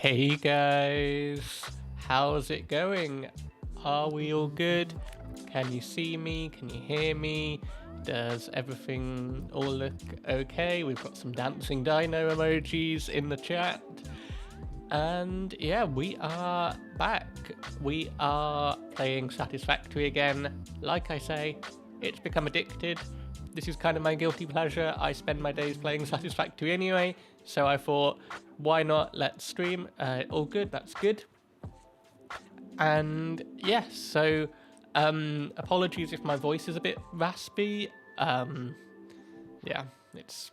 Hey guys, how's it going? Are we all good? Can you see me? Can you hear me? Does everything all look okay? We've got some dancing dino emojis in the chat. And yeah, we are back. We are playing Satisfactory again. Like I say, it's become addicted. This is kind of my guilty pleasure. I spend my days playing Satisfactory anyway, so I thought, why not? Let's stream. All good, that's good. And yes, so apologies if my voice is a bit raspy. It's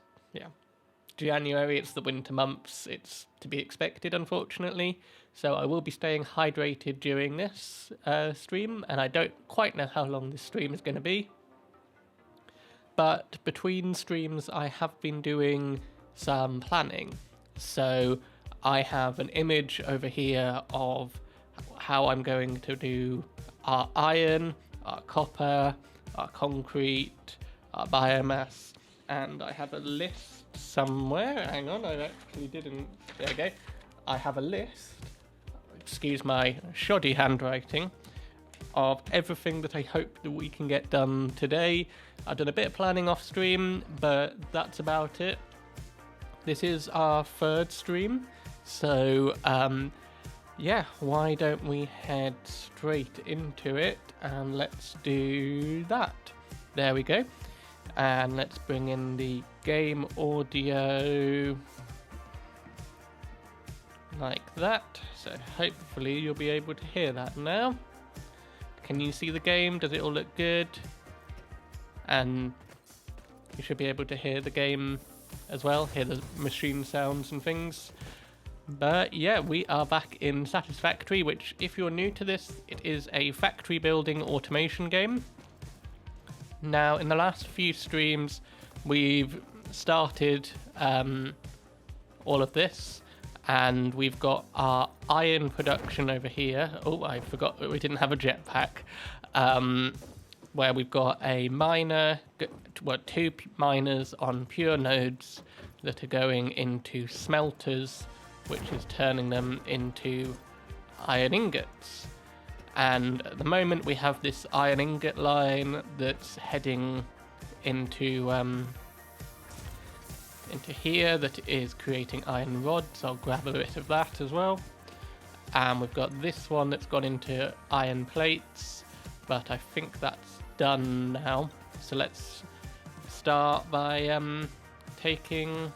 January, it's the winter months, it's to be expected, unfortunately. So I will be staying hydrated during this stream, and I don't quite know how long this stream is going to be. But between streams, I have been doing some planning. So I have an image over here of how I'm going to do our iron, our copper, our concrete, our biomass, and I have a list somewhere. Hang on, I actually didn't. There we go. I have a list, excuse my shoddy handwriting, of everything that I hope that we can get done today. I've done a bit of planning off stream, but that's about it. This is our third stream, so yeah, why don't we head straight into it and let's do that. There we go. And let's bring in the game audio like that. So hopefully you'll be able to hear that now. Can you see the game? Does it all look good? And you should be able to hear the game as well, hear the machine sounds and things. But yeah, we are back in Satisfactory, which, if you're new to this, it is a factory building automation game. Now, in the last few streams, we've started all of this, and we've got our iron production over here. Oh, I forgot that we didn't have a jetpack. Where we've got a miner, two miners on pure nodes that are going into smelters, which is turning them into iron ingots. And at the moment we have this iron ingot line that's heading into here that is creating iron rods. I'll grab a bit of that as well. And we've got this one that's gone into iron plates, but I think that's done now. So let's start by taking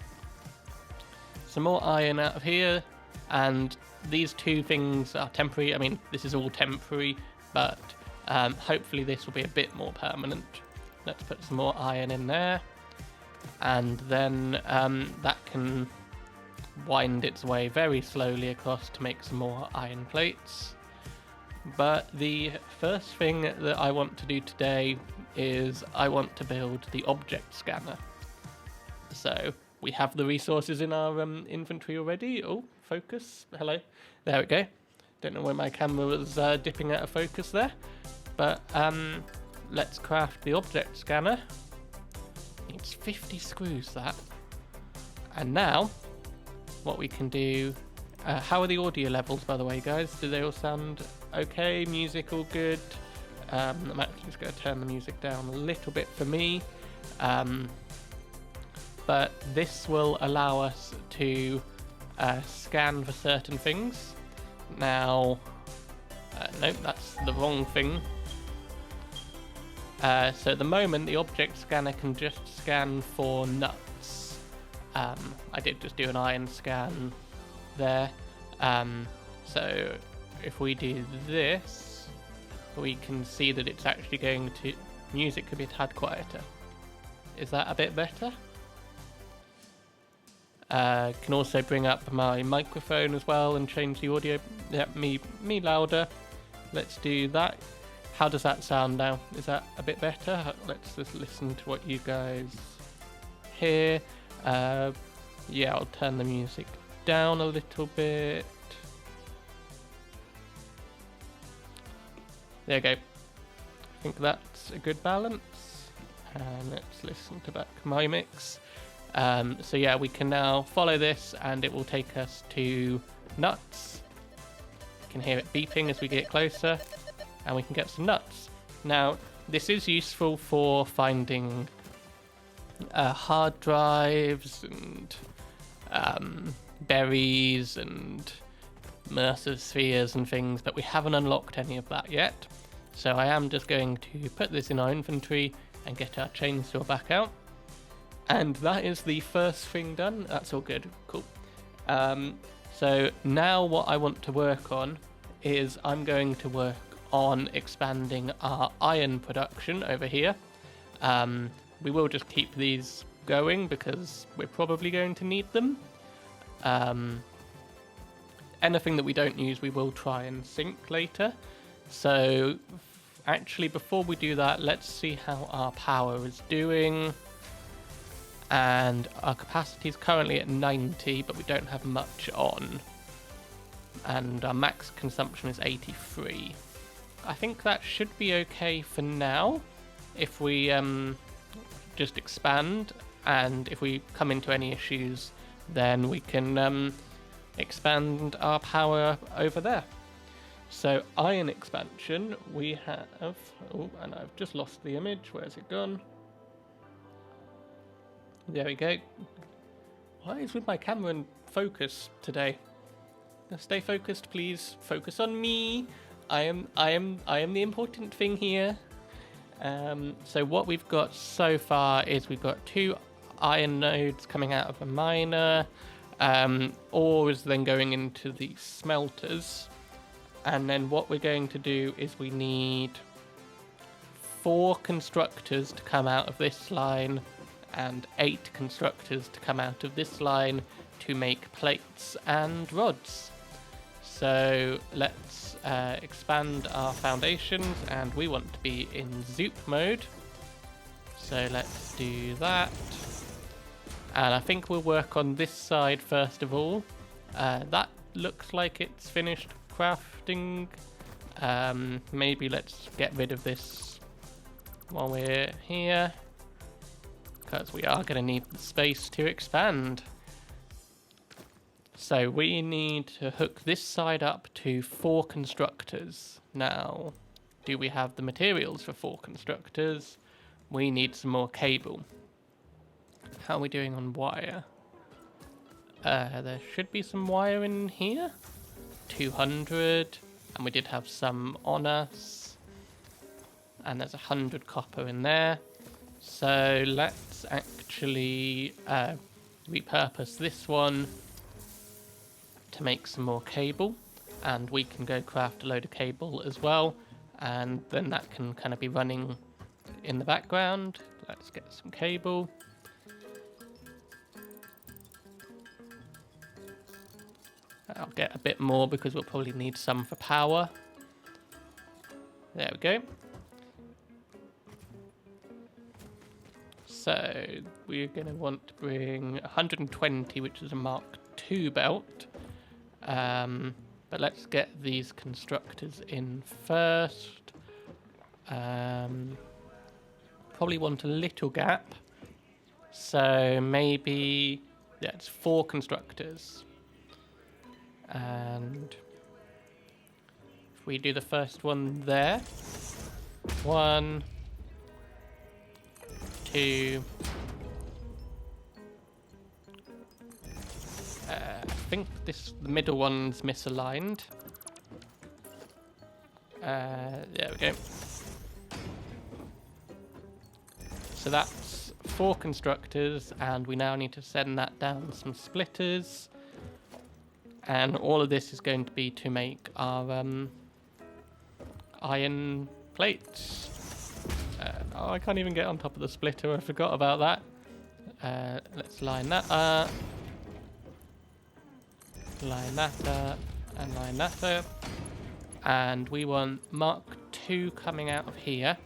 some more iron out of here, and these two things are temporary. I mean, this is all temporary, but hopefully this will be a bit more permanent. Let's put some more iron in there, and then that can wind its way very slowly across to make some more iron plates. But the first thing that I want to do today is I want to build the object scanner. So we have the resources in our inventory already. Oh, focus. Hello. There we go. Don't know where my camera was dipping out of focus there. But let's craft the object scanner. It's 50 screws, that. And now, what we can do... how are the audio levels, by the way, guys? Do they all sound okay? Music all good? I'm actually just going to turn the music down a little bit for me. But this will allow us to scan for certain things. Now, nope, that's the wrong thing. So at the moment, the object scanner can just scan for nuts. I did just do an iron scan there. So if we do this, we can see that it's actually going to... Music could be a tad quieter. Is that a bit better? Can also bring up my microphone as well and change the audio. Yeah, me louder. Let's do that. How does that sound now? Is that a bit better? Let's just listen to what you guys hear. Yeah, I'll turn the music down a little bit. There you go. I think that's a good balance. And let's listen to back my mix. So yeah, we can now follow this and it will take us to nuts. You can hear it beeping as we get closer, and we can get some nuts. Now, this is useful for finding hard drives and berries and Mercer spheres and things, but we haven't unlocked any of that yet. So I am just going to put this in our inventory and get our chainsaw back out. And that is the first thing done. That's all good. Cool. So now what I want to work on is I'm going to work on expanding our iron production over here. We will just keep these going because we're probably going to need them. Anything that we don't use we will try and sink later. So actually before we do that, let's see how our power is doing. And our capacity is currently at 90, but we don't have much on. And our max consumption is 83. I think that should be okay for now if we just expand, and if we come into any issues then we can expand our power over there. So iron expansion, we have, oh, and I've just lost the image, where's it gone? There we go. What is with my camera and focus today? Now stay focused, please. Focus on me. I am the important thing here. So what we've got so far is we've got 2 iron nodes coming out of a miner. Ore is then going into the smelters. And then what we're going to do is we need 4 constructors to come out of this line and 8 constructors to come out of this line to make plates and rods. So let's expand our foundations, and we want to be in Zoop mode. So let's do that. And I think we'll work on this side first of all. That looks like it's finished crafting. Maybe let's get rid of this while we're here, because we are going to need the space to expand. So we need to hook this side up to 4 constructors. Now, do we have the materials for 4 constructors? We need some more cable. How are we doing on wire? There should be some wire in here. 200, and we did have some on us. And there's 100 copper in there. So let's actually repurpose this one to make some more cable, and we can go craft a load of cable as well, and then that can kind of be running in the background. Let's get some cable. I'll get a bit more because we'll probably need some for power. There we go. So we're going to want to bring 120, which is a Mark II belt. But let's get these constructors in first. Probably want a little gap. So maybe, yeah, it's 4 constructors. And if we do the first one there. 1, 2. I think the middle one's misaligned. There we go. So that's 4 constructors, and we now need to send that down some splitters. And all of this is going to be to make our iron plates. Oh, I can't even get on top of the splitter. I forgot about that. Let's line that up. Line that up. And line that up. And we want Mark II coming out of here.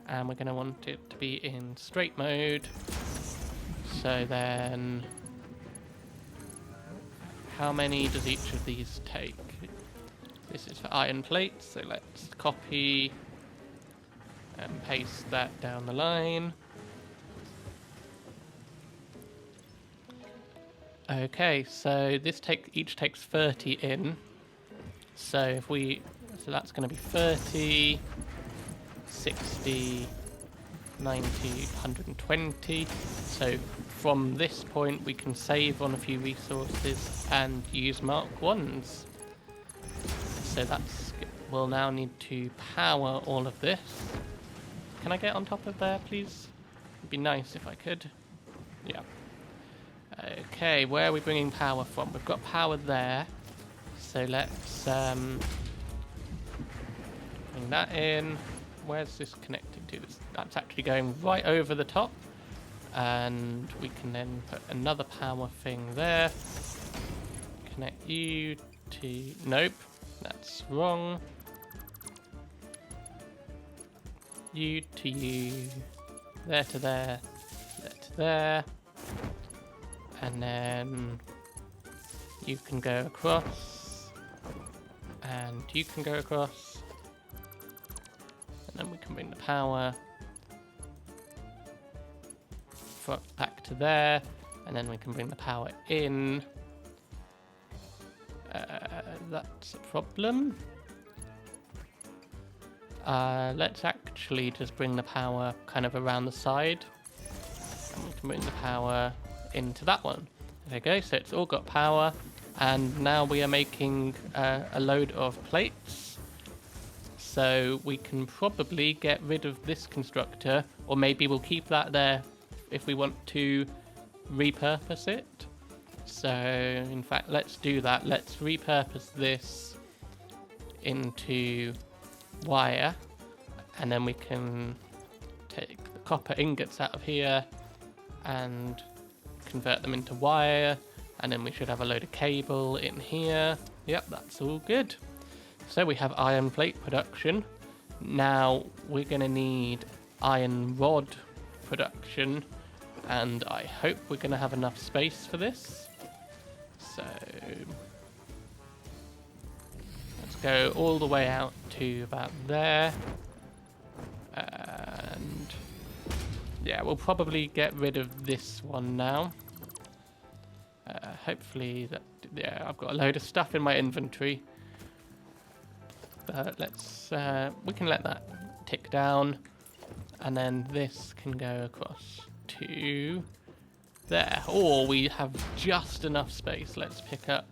And we're going to want it to be in straight mode. So then, how many does each of these take? This is for iron plates, so let's copy and paste that down the line. Okay, so this each takes 30 in. So that's going to be 30, 60, 90, 120. So from this point we can save on a few resources and use Mark 1s. So we'll now need to power all of this. Can I get on top of there, please? It'd be nice if I could. Yeah. Okay, where are we bringing power from? We've got power there. So let's bring that in. Where's this connected to? That's actually going right over the top. And we can then put another power thing there. Connect you to... Nope, that's wrong. You to you. There to there. There to there. And then you can go across. And you can go across. And then we can bring the power back to there, and then we can bring the power in. That's a problem. Let's actually just bring the power kind of around the side, and we can bring the power into that one. There we go, so it's all got power, and now we are making a load of plates. So we can probably get rid of this constructor, or maybe we'll keep that there if we want to repurpose it. So in fact, let's do that. Let's repurpose this into wire, and then we can take the copper ingots out of here and convert them into wire, and then we should have a load of cable in here. Yep, that's all good. So we have iron plate production. Now we're going to need iron rod production, and I hope we're going to have enough space for this. So let's go all the way out to about there. And yeah, we'll probably get rid of this one now. Hopefully that... Yeah, I've got a load of stuff in my inventory. But we can let that tick down, and then this can go across to there. Or we have just enough space. Let's pick up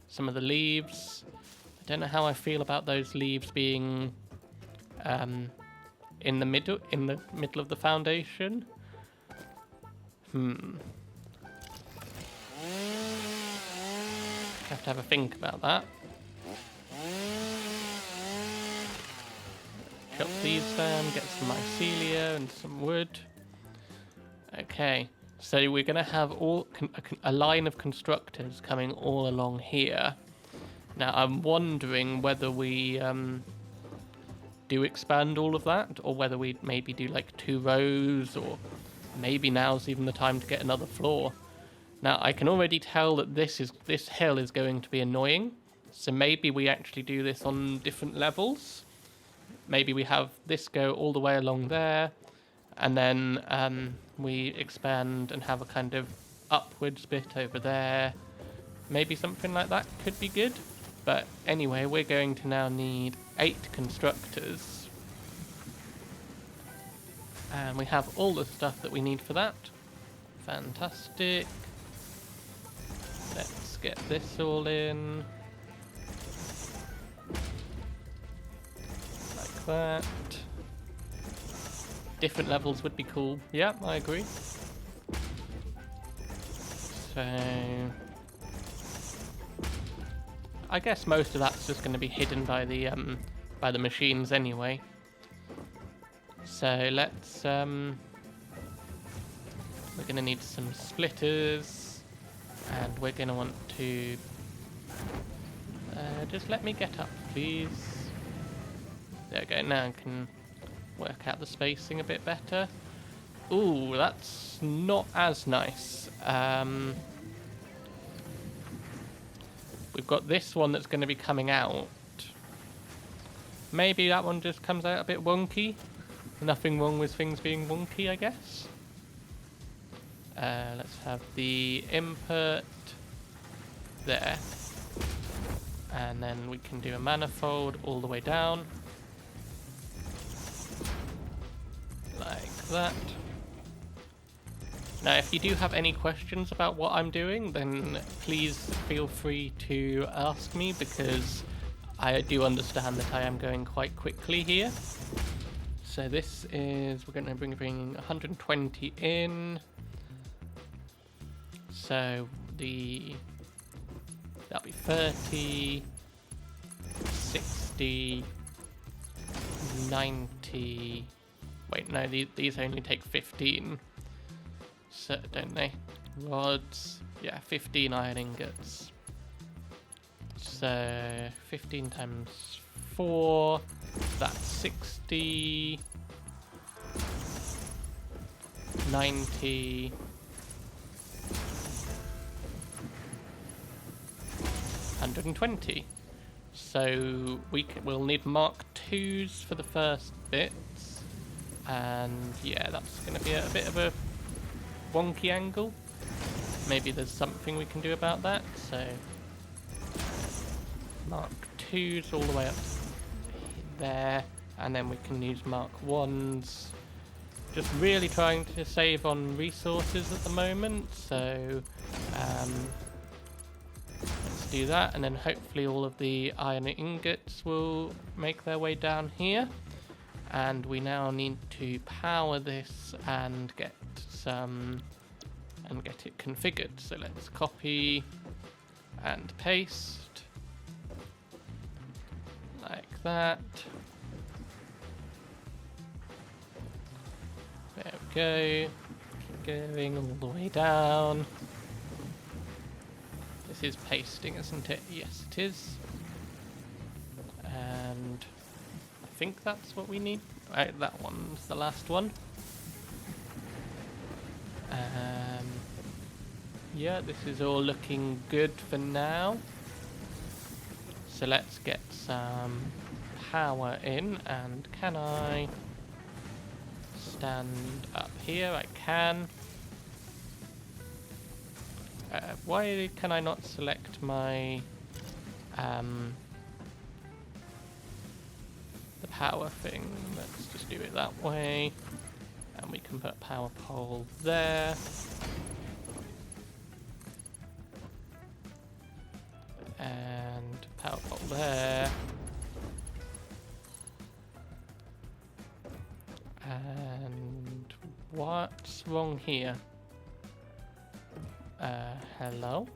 some of the leaves. I don't know how I feel about those leaves being in the middle of the foundation. Have to have a think about that. Chop these down, get some mycelia and some wood. Okay, so we're going to have a line of constructors coming all along here. Now I'm wondering whether we do expand all of that, or whether we maybe do like 2 rows, or maybe now's even the time to get another floor. Now I can already tell that this hill is going to be annoying, so maybe we actually do this on different levels. Maybe we have this go all the way along there, and then we expand and have a kind of upwards bit over there. Maybe something like that could be good. But anyway, we're going to now need 8 constructors. And we have all the stuff that we need for that. Fantastic. Let's get this all in. Like that. Different levels would be cool. Yeah, I agree. So I guess most of that's just going to be hidden by the machines anyway. So let's we're going to need some splitters, and we're going to want to just let me get up, please. There we go. Now I can work out the spacing a bit better. Ooh, that's not as nice. We've got this one that's going to be coming out. Maybe that one just comes out a bit wonky. Nothing wrong with things being wonky, I guess. Let's have the input there. And then we can do a manifold all the way down. Like that. Now, if you do have any questions about what I'm doing, then please feel free to ask me, because I do understand that I am going quite quickly here. So this is, we're going to bring 120 in. So that'll be 30, 60, 90. Wait, no, these only take 15. So, don't they? Rods. Yeah, 15 iron ingots. So 15 times 4, that's 60, 90, 120. So we'll need Mark 2s for the first bits, and yeah, that's going to be a bit of a wonky angle. Maybe there's something we can do about that. So Mark 2s all the way up there, and then we can use Mark 1s. Just really trying to save on resources at the moment, so let's do that, and then hopefully all of the iron ingots will make their way down here. And we now need to power this and get it configured. So let's copy and paste like that. There we go. Keep going all the way down. This is pasting, isn't it? Yes, it is. And I think that's what we need. Right, that one's the last one. Yeah, this is all looking good for now. So let's get some power in, and can I stand up here? I can. Why can I not select my the power thing? Let's just do it that way, and we can put power pole there. And power pole there. And what's wrong here? Hello?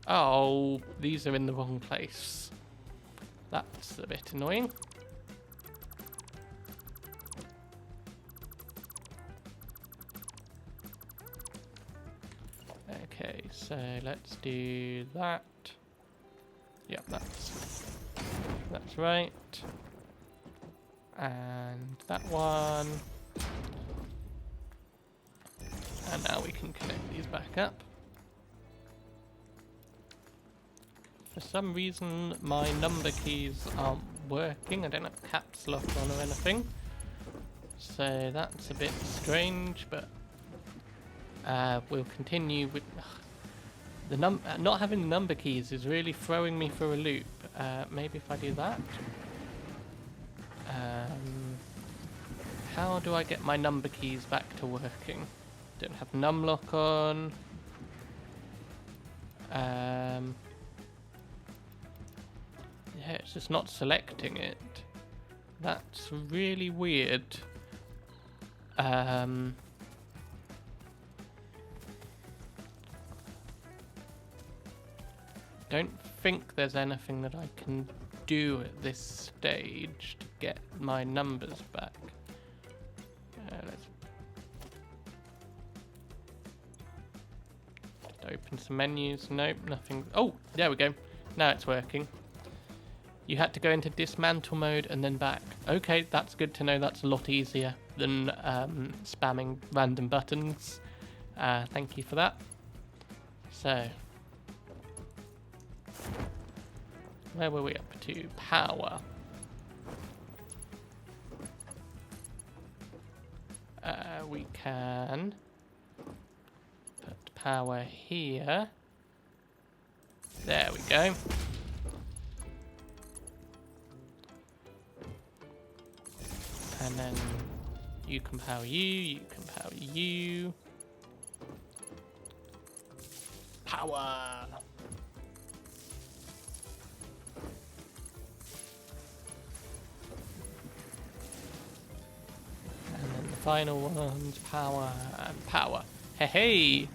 Oh, these are in the wrong place. That's a bit annoying. Okay, so let's do that. Yep, that's right. And that one. And now we can connect these back up. For some reason my number keys aren't working. I don't have caps lock on or anything. So that's a bit strange, but we'll continue with the not having the number keys is really throwing me for a loop. Maybe if I do that. How do I get my number keys back to working? Don't have numlock on. Yeah, it's just not selecting it. That's really weird. Don't think there's anything that I can do at this stage to get my numbers back. Let's just open some menus. Nope, nothing. Oh, there we go. Now it's working. You had to go into dismantle mode and then back. Okay, that's good to know. That's a lot easier than spamming random buttons. Thank you for that. So, where were we up to? Power. We can power here. There we go. And then you can power you, you can power you. Power! And then the final one's power and power. Hey, hey!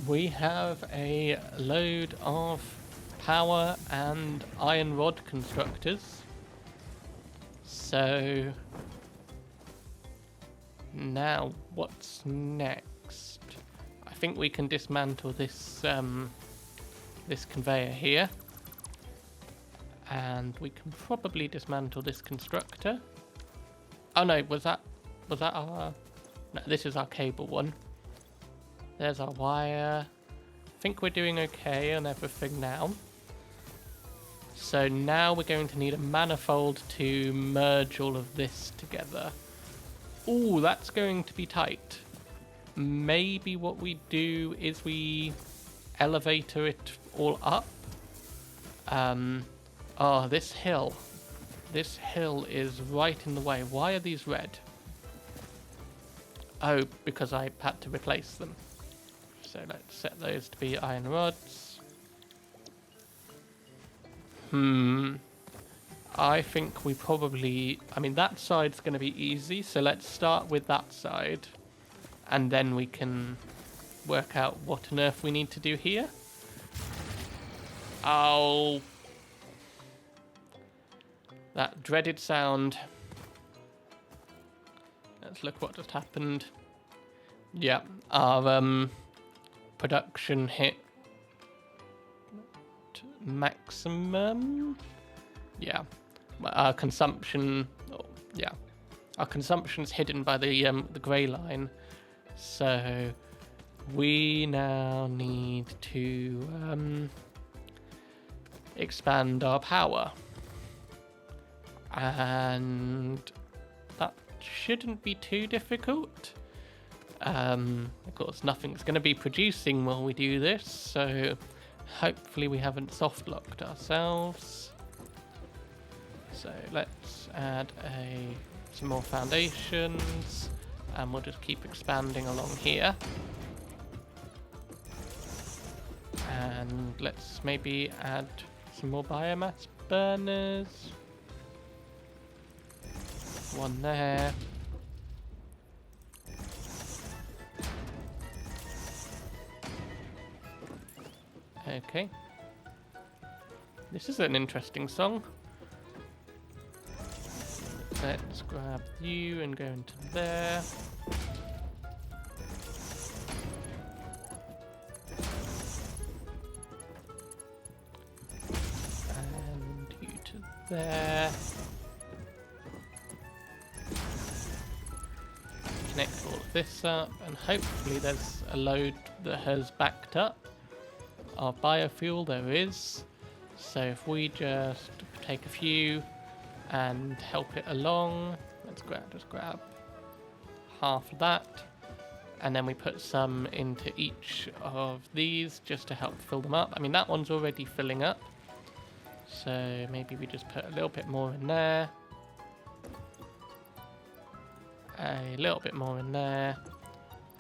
We have a load of power and iron rod constructors. So now what's next? I think we can dismantle this this conveyor here, and we can probably dismantle this constructor. Oh no, was that our? No, this is our cable one. There's our wire. I think we're doing okay on everything now. So now we're going to need a manifold to merge all of this together. Ooh, that's going to be tight. Maybe what we do is we elevator it all up. Oh, this hill. This hill is right in the way. Why are these red? Oh, because I had to replace them. So let's set those to be iron rods. I think we probably... I mean, that side's going to be easy, so let's start with that side. And then we can work out what on earth we need to do here. Oh. That dreaded sound. Let's look what just happened. Yeah, our production hit maximum. Yeah, our consumption. Oh, yeah, our consumption's hidden by the grey line. So we now need to expand our power, and that shouldn't be too difficult. Of course, nothing's going to be producing while we do this, so hopefully we haven't soft locked ourselves. So let's add some more foundations, and we'll just keep expanding along here. And let's maybe add some more biomass burners. One there. Okay. This is an interesting song. Let's grab you and go into there. And you to there. Connect all of this up, and hopefully there's a load that has backed up. Our biofuel there is. So if we just take a few and help it along, let's just grab half of that, and then we put some into each of these just to help fill them up. I mean, that one's already filling up, so maybe we just put a little bit more in there, a little bit more in there,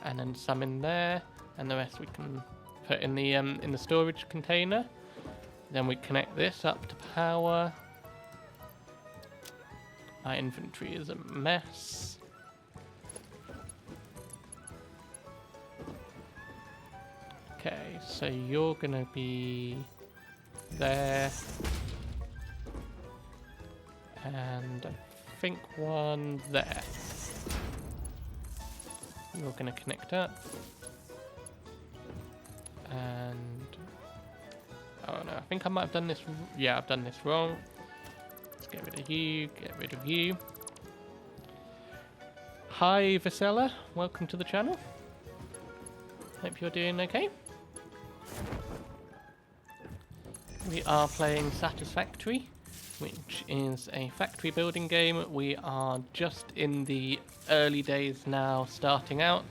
and then some in there, and the rest we can put in the storage container. Then we connect this up to power. My inventory is a mess. Okay, so you're gonna be there, and I think one there. You're gonna connect up. And oh no, I think I might have done this. Yeah, I've done this wrong. Let's get rid of you, get rid of you. Hi Vasella, welcome to the channel. Hope you're doing okay. We are playing Satisfactory, which is a factory building game. We are just in the early days now, starting out.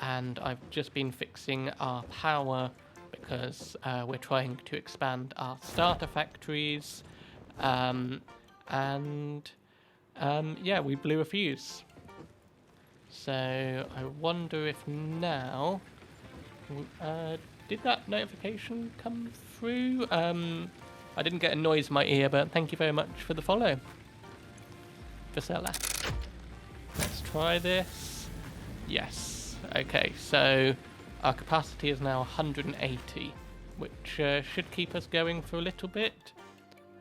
and I've just been fixing our power because we're trying to expand our starter factories, and yeah, we blew a fuse. So I wonder if now, did that notification come through? I didn't get a noise in my ear, but thank you very much for the follow, Vasella. Let's try this. Yes. Okay, so our capacity is now 180, which should keep us going for a little bit.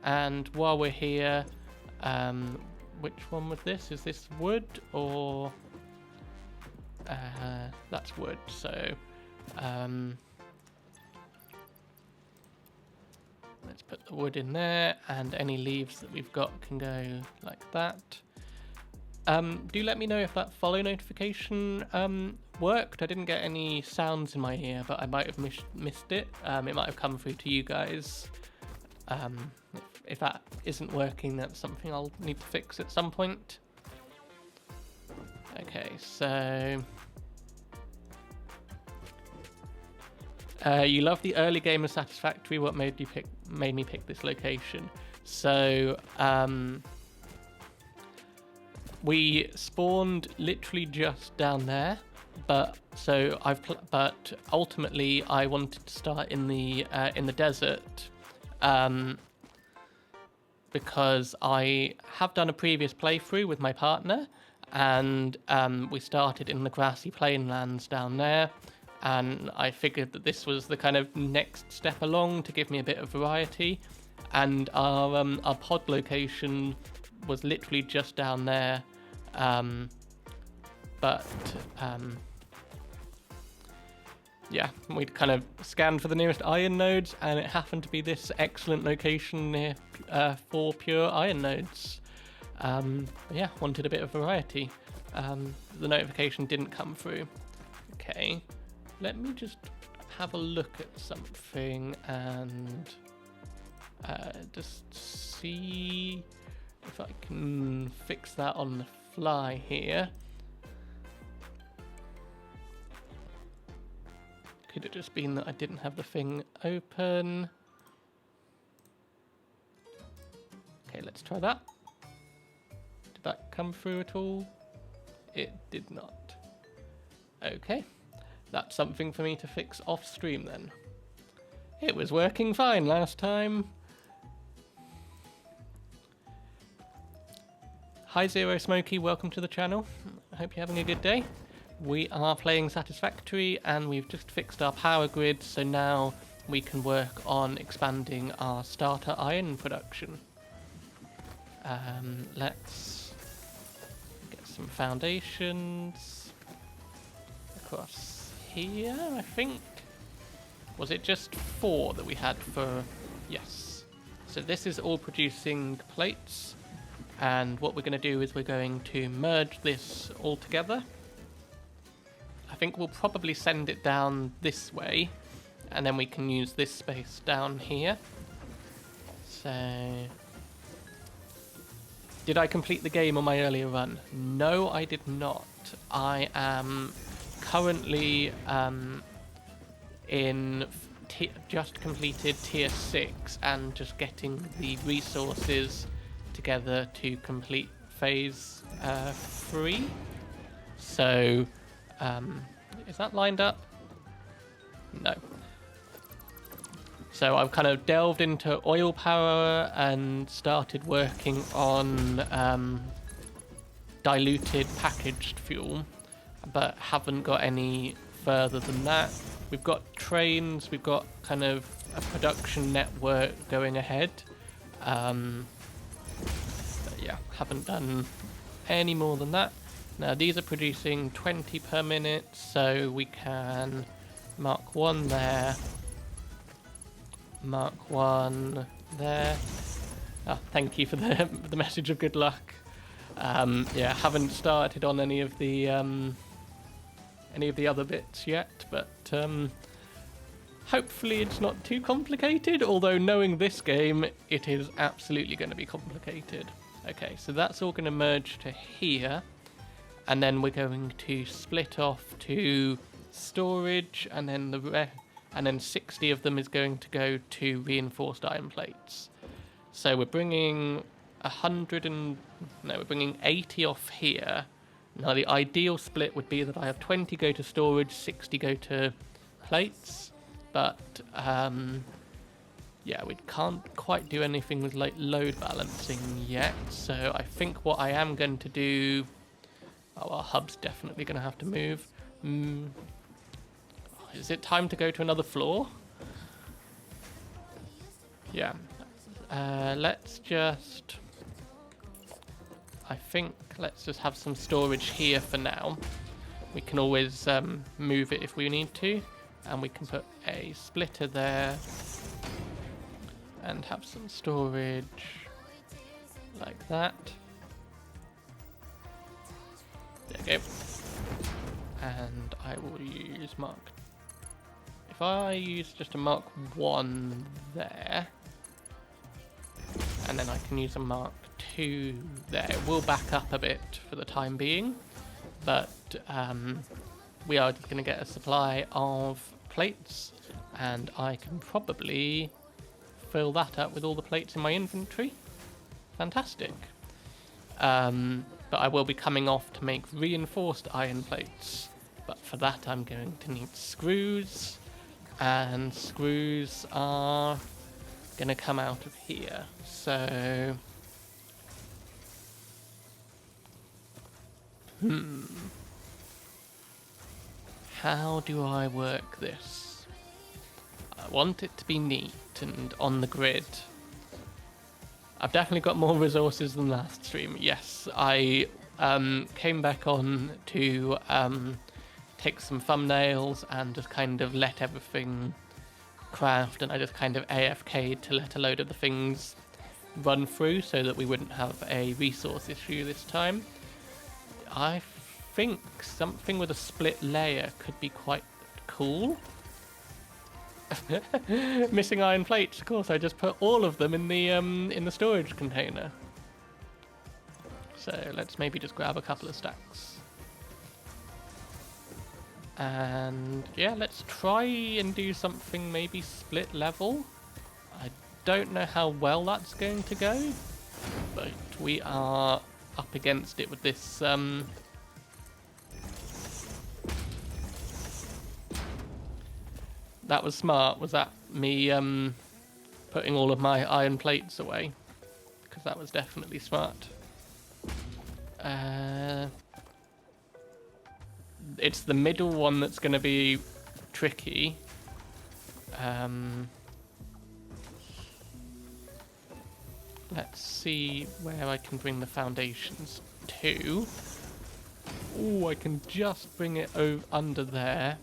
And while we're here, which one was this? Is this wood or... that's wood, so... let's put the wood in there, and any leaves that we've got can go like that. Do let me know if that follow notification worked. I didn't get any sounds in my ear, but I might have missed it. It might have come through to you guys. If that isn't working, that's something I'll need to fix at some point. Okay, so... you love the early game of Satisfactory. What made me pick this location? So we spawned literally just down there, but ultimately I wanted to start in the desert, because I have done a previous playthrough with my partner, and we started in the grassy plainlands down there. And I figured that this was the kind of next step along to give me a bit of variety. And our pod location was literally just down there. Yeah, we'd kind of scanned for the nearest iron nodes, and it happened to be this excellent location near 4 pure iron nodes. Yeah, wanted a bit of variety. The notification didn't come through. Okay. Let me just have a look at something and just see if I can fix that on the fly here. Could it just been that I didn't have the thing open? Okay, let's try that. Did that come through at all? It did not. Okay. That's something for me to fix off stream then. It was working fine last time. Hi Zero Smokey, welcome to the channel. I hope you're having a good day. We are playing Satisfactory, and we've just fixed our power grid, so now we can work on expanding our starter iron production. Let's get some foundations across here, I think. Was it just 4 that we had for... Yes. So this is all producing plates, and what we're going to do is we're going to merge this all together. I think we'll probably send it down this way, and then we can use this space down here. So... Did I complete the game on my earlier run? No, I did not. I am... currently in just completed tier 6 and just getting the resources together to complete phase 3. So is that lined up? No. So I've kind of delved into oil power and started working on diluted packaged fuel, but haven't got any further than that. We've got trains, we've got kind of a production network going ahead. But yeah, haven't done any more than that. Now these are producing 20 per minute, so we can mark 1 there, mark 1 there. Oh, thank you for the message of good luck. Yeah, haven't started on any of the other bits yet, but hopefully it's not too complicated, although knowing this game, it is absolutely going to be complicated. Okay, so that's all going to merge to here, and then we're going to split off to storage, and then 60 of them is going to go to reinforced iron plates. So we're bringing we're bringing 80 off here. Now the ideal split would be that I have 20 go to storage, 60 go to plates, but yeah, we can't quite do anything with like load balancing yet. So I think what I am going to do, our hub's definitely going to have to move. Is it time to go to another floor? Yeah. Let's just have some storage here for now. We can always move it if we need to, and we can put a splitter there and have some storage like that. There you go. And I will use if I use just a Mark 1 there, and then I can use a Mark 2 there. It will back up a bit for the time being, but we are just going to get a supply of plates, and I can probably fill that up with all the plates in my inventory. Fantastic. But I will be coming off to make reinforced iron plates, but for that I'm going to need screws, and screws are going to come out of here. So how do I work this? I want it to be neat and on the grid. I've definitely got more resources than last stream. Yes, I came back on to take some thumbnails and just kind of let everything craft, and I just kind of AFK'd to let a load of the things run through so that we wouldn't have a resource issue this time. I think something with a split layer could be quite cool. Missing iron plates, of course. I just put all of them in the storage container. So let's maybe just grab a couple of stacks. And yeah, let's try and do something maybe split level. I don't know how well that's going to go, but we are up against it with this that was smart. Was that me putting all of my iron plates away? Because that was definitely smart. It's the middle one that's going to be tricky. Let's see where I can bring the foundations to. Oh, I can just bring it under there.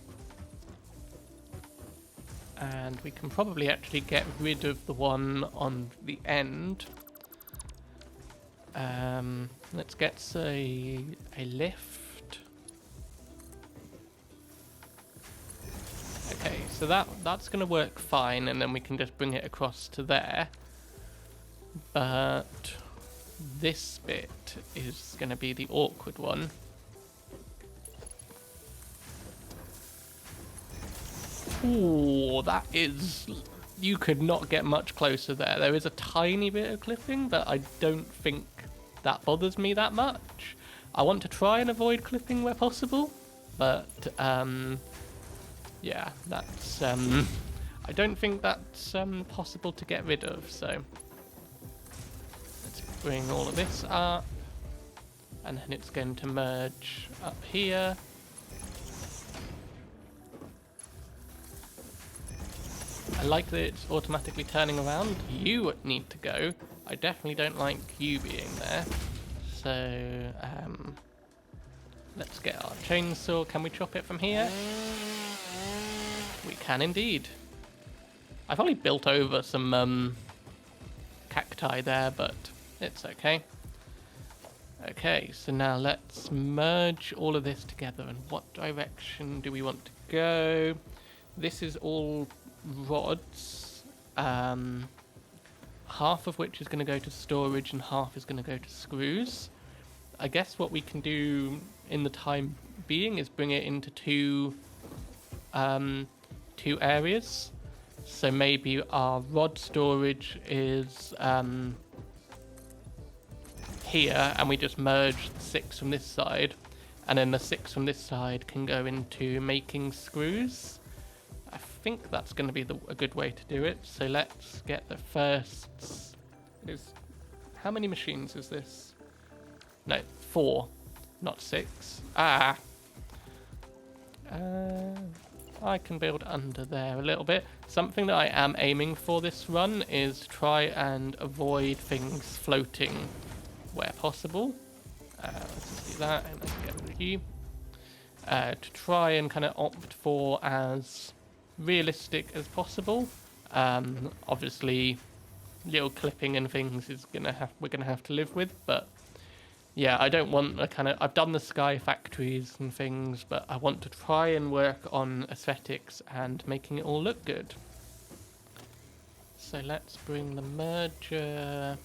And we can probably actually get rid of the one on the end. Let's get a lift. Okay, so that's going to work fine, and then we can just bring it across to there. But this bit is going to be the awkward one. Ooh, that is... You could not get much closer there. There is a tiny bit of clipping, but I don't think that bothers me that much. I want to try and avoid clipping where possible, but yeah, that's I don't think that's possible to get rid of. So let's bring all of this up, and then it's going to merge up here. I like that it's automatically turning around. You need to go. I definitely don't like you being there. So let's get our chainsaw. Can we chop it from here? We can indeed. I probably built over some cacti there, but it's okay. Okay, so now let's merge all of this together. And what direction do we want to go? This is all rods, half of which is going to go to storage and half is going to go to screws. I guess what we can do in the time being is bring it into two two areas. So maybe our rod storage is here, and we just merge the 6 from this side, and then the 6 from this side can go into making screws. I think that's going to be a good way to do it. So let's get the first. How many machines is this? No, 4, not 6. I can build under there a little bit. Something that I am aiming for this run is try and avoid things floating where possible. Let's do that, and let's get rid of you. To try and kind of opt for as realistic as possible. Obviously, little clipping and things is we're gonna have to live with, but yeah, I don't want a kind of. I've done the sky factories and things, but I want to try and work on aesthetics and making it all look good. So let's bring the merger.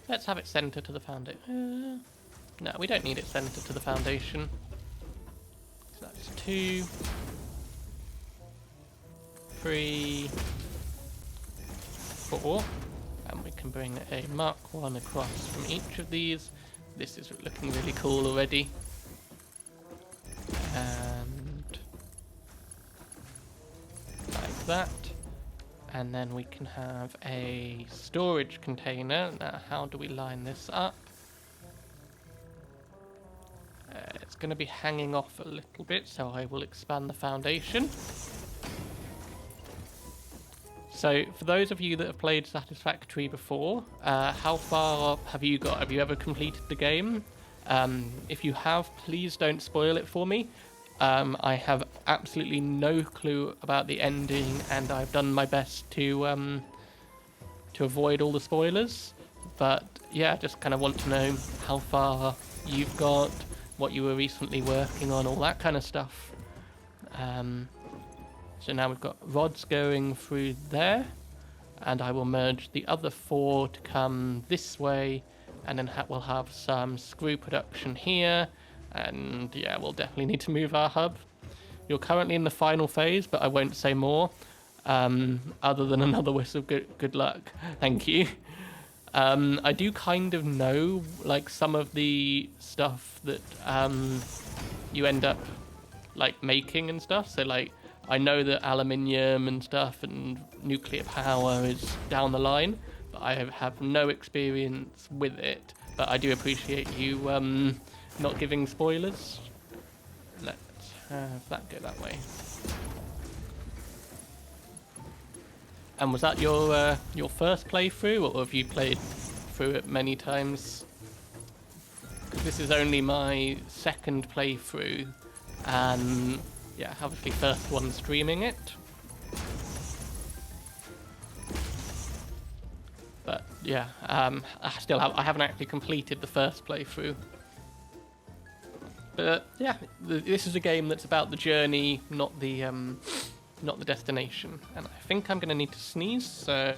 Let's have it center to the foundation. No, we don't need it center to the foundation. So that's 2, 3, 4, and we can bring a Mark 1 across from each of these. This is looking really cool already. And like that. And then we can have a storage container. Now, how do we line this up? It's going to be hanging off a little bit, so I will expand the foundation. So, for those of you that have played Satisfactory before, how far have you got? Have you ever completed the game? If you have, please don't spoil it for me. I have absolutely no clue about the ending, and I've done my best to avoid all the spoilers. But yeah, just kind of want to know how far you've got, what you were recently working on, all that kind of stuff. So now we've got rods going through there, and I will merge the other 4 to come this way, and then we'll have some screw production here, and yeah, we'll definitely need to move our hub. You're currently in the final phase, but I won't say more, other than another wish of good luck. Thank you. I do kind of know, like, some of the stuff that you end up, like, making and stuff, so, like, I know that aluminium and stuff and nuclear power is down the line, but I have no experience with it. But I do appreciate you not giving spoilers. Let's have that go that way. And was that your first playthrough, or have you played through it many times? Because this is only my second playthrough, and yeah, obviously first one streaming it. But yeah, I haven't actually completed the first playthrough. But yeah, this is a game that's about the journey, not the destination. And I think I'm going to need to sneeze, so...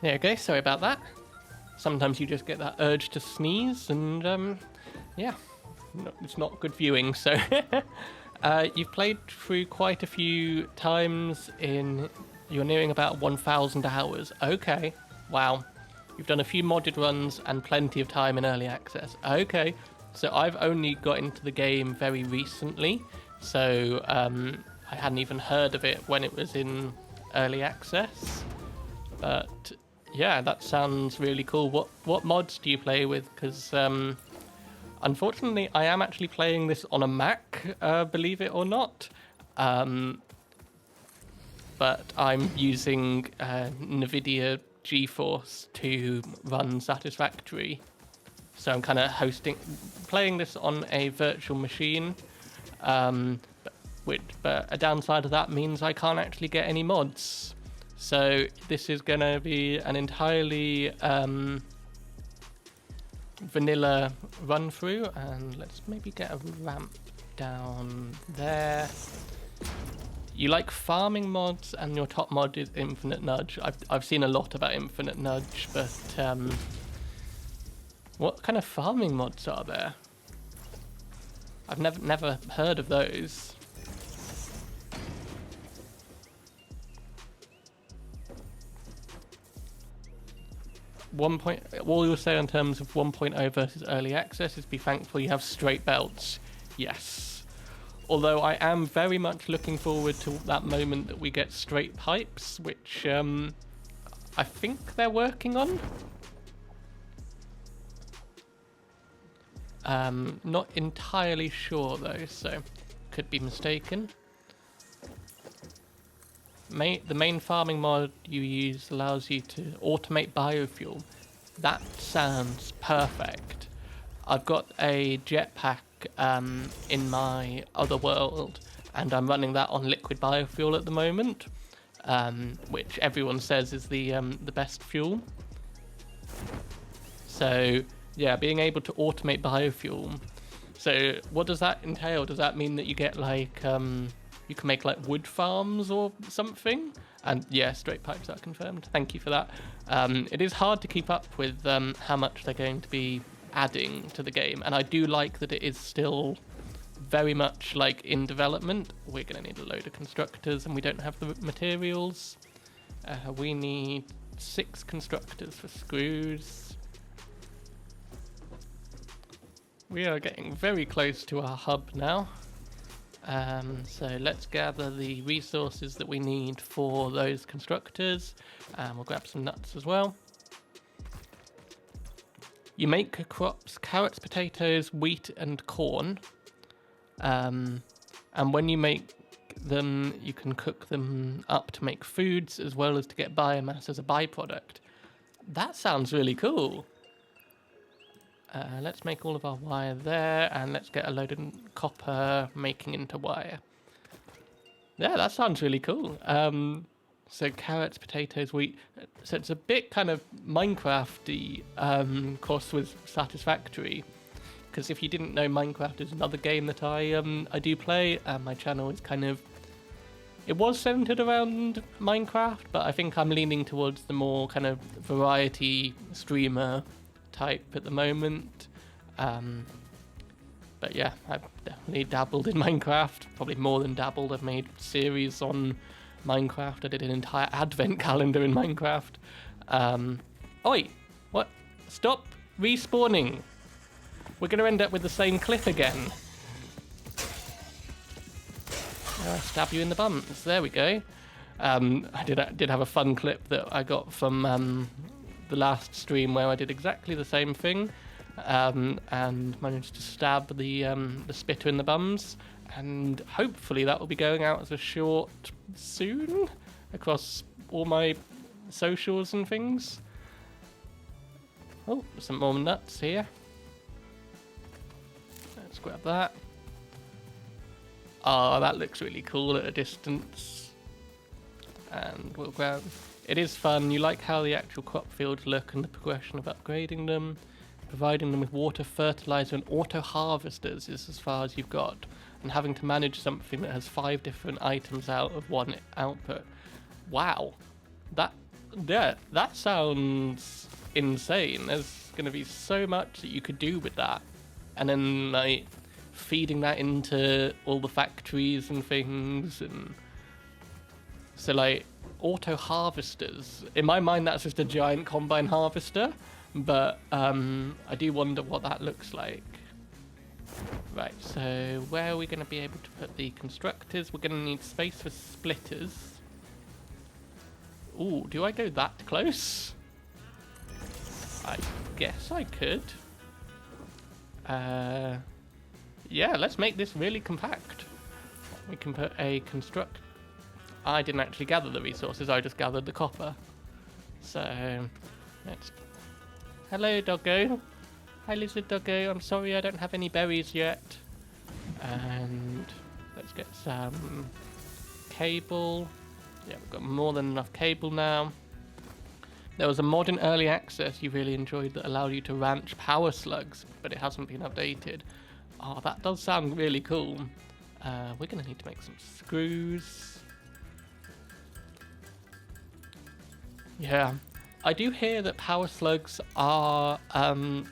There you go, sorry about that. Sometimes you just get that urge to sneeze, and yeah, it's not good viewing, so... You've played through quite a few times you're nearing about 1,000 hours. Okay, wow. You've done a few modded runs and plenty of time in early access. Okay, so I've only got into the game very recently, so I hadn't even heard of it when it was in early access. But yeah, that sounds really cool. What mods do you play with? Because unfortunately, I am actually playing this on a Mac, believe it or not. But I'm using NVIDIA GeForce to run Satisfactory. So I'm kind of playing this on a virtual machine. But a downside of that means I can't actually get any mods. So this is going to be an entirely vanilla run through, and let's maybe get a ramp down there. You like farming mods, and your top mod is Infinite Nudge. I've seen a lot about Infinite Nudge, but what kind of farming mods are there? I've never heard of those. All you'll say in terms of 1.0 versus early access is be thankful you have straight belts. Yes. Although I am very much looking forward to that moment that we get straight pipes, which I think they're working on. Not entirely sure though, so could be mistaken. The main farming mod you use allows you to automate biofuel. That sounds perfect. I've got a jetpack in my other world, and I'm running that on liquid biofuel at the moment, which everyone says is the best fuel. So yeah, being able to automate biofuel. So what does that entail? Does that mean that you get like you can make like wood farms or something? And yeah, straight pipes are confirmed. Thank you for that. It is hard to keep up with how much they're going to be adding to the game, and I do like that it is still very much like in development. We're going to need a load of constructors, and we don't have the materials. We need 6 constructors for screws. We are getting very close to our hub now. So let's gather the resources that we need for those constructors, and we'll grab some nuts as well. You make crops: carrots, potatoes, wheat and corn, and when you make them you can cook them up to make foods as well as to get biomass as a byproduct. That sounds really cool. Let's make all of our wire there, and let's get a load of copper making into wire. Yeah, that sounds really cool. So carrots, potatoes, wheat. So it's a bit kind of Minecraft-y, of course, with Satisfactory. Because if you didn't know, Minecraft is another game that I do play. My channel is kind of... It was centered around Minecraft, but I think I'm leaning towards the more kind of variety streamer type at the moment. But yeah, I've definitely dabbled in Minecraft, probably more than dabbled. I've made series on Minecraft. I did an entire advent calendar in Minecraft. Oi, what? Stop respawning. We're going to end up with the same clip again. I'll stab you in the bums. There we go. I did have a fun clip that I got from the last stream where I did exactly the same thing, and managed to stab the spitter in the bums, and hopefully that will be going out as a short soon across all my socials and things. Oh, some more nuts here. Let's grab that. Oh, that looks really cool at a distance. And we'll grab... It is fun. You like how the actual crop fields look and the progression of upgrading them. Providing them with water, fertilizer, and auto harvesters is as far as you've got. And having to manage something that has 5 different items out of one output. Wow. That sounds insane. There's going to be so much that you could do with that. And then, like, feeding that into all the factories and things. And so, like, auto harvesters. In my mind, that's just a giant combine harvester. But I do wonder what that looks like. Right, so where are we going to be able to put the constructors? We're going to need space for splitters. Ooh, do I go that close? I guess I could. Yeah, let's make this really compact. We can put a construct... I didn't actually gather the resources, I just gathered the copper. So, let's... Hello, doggo. Hi, lizard doggo. I'm sorry I don't have any berries yet. And let's get some cable. Yeah, we've got more than enough cable now. There was a mod in early access you really enjoyed that allowed you to ranch power slugs, but it hasn't been updated. Oh, that does sound really cool. We're going to need to make some screws. Yeah, I do hear that power slugs are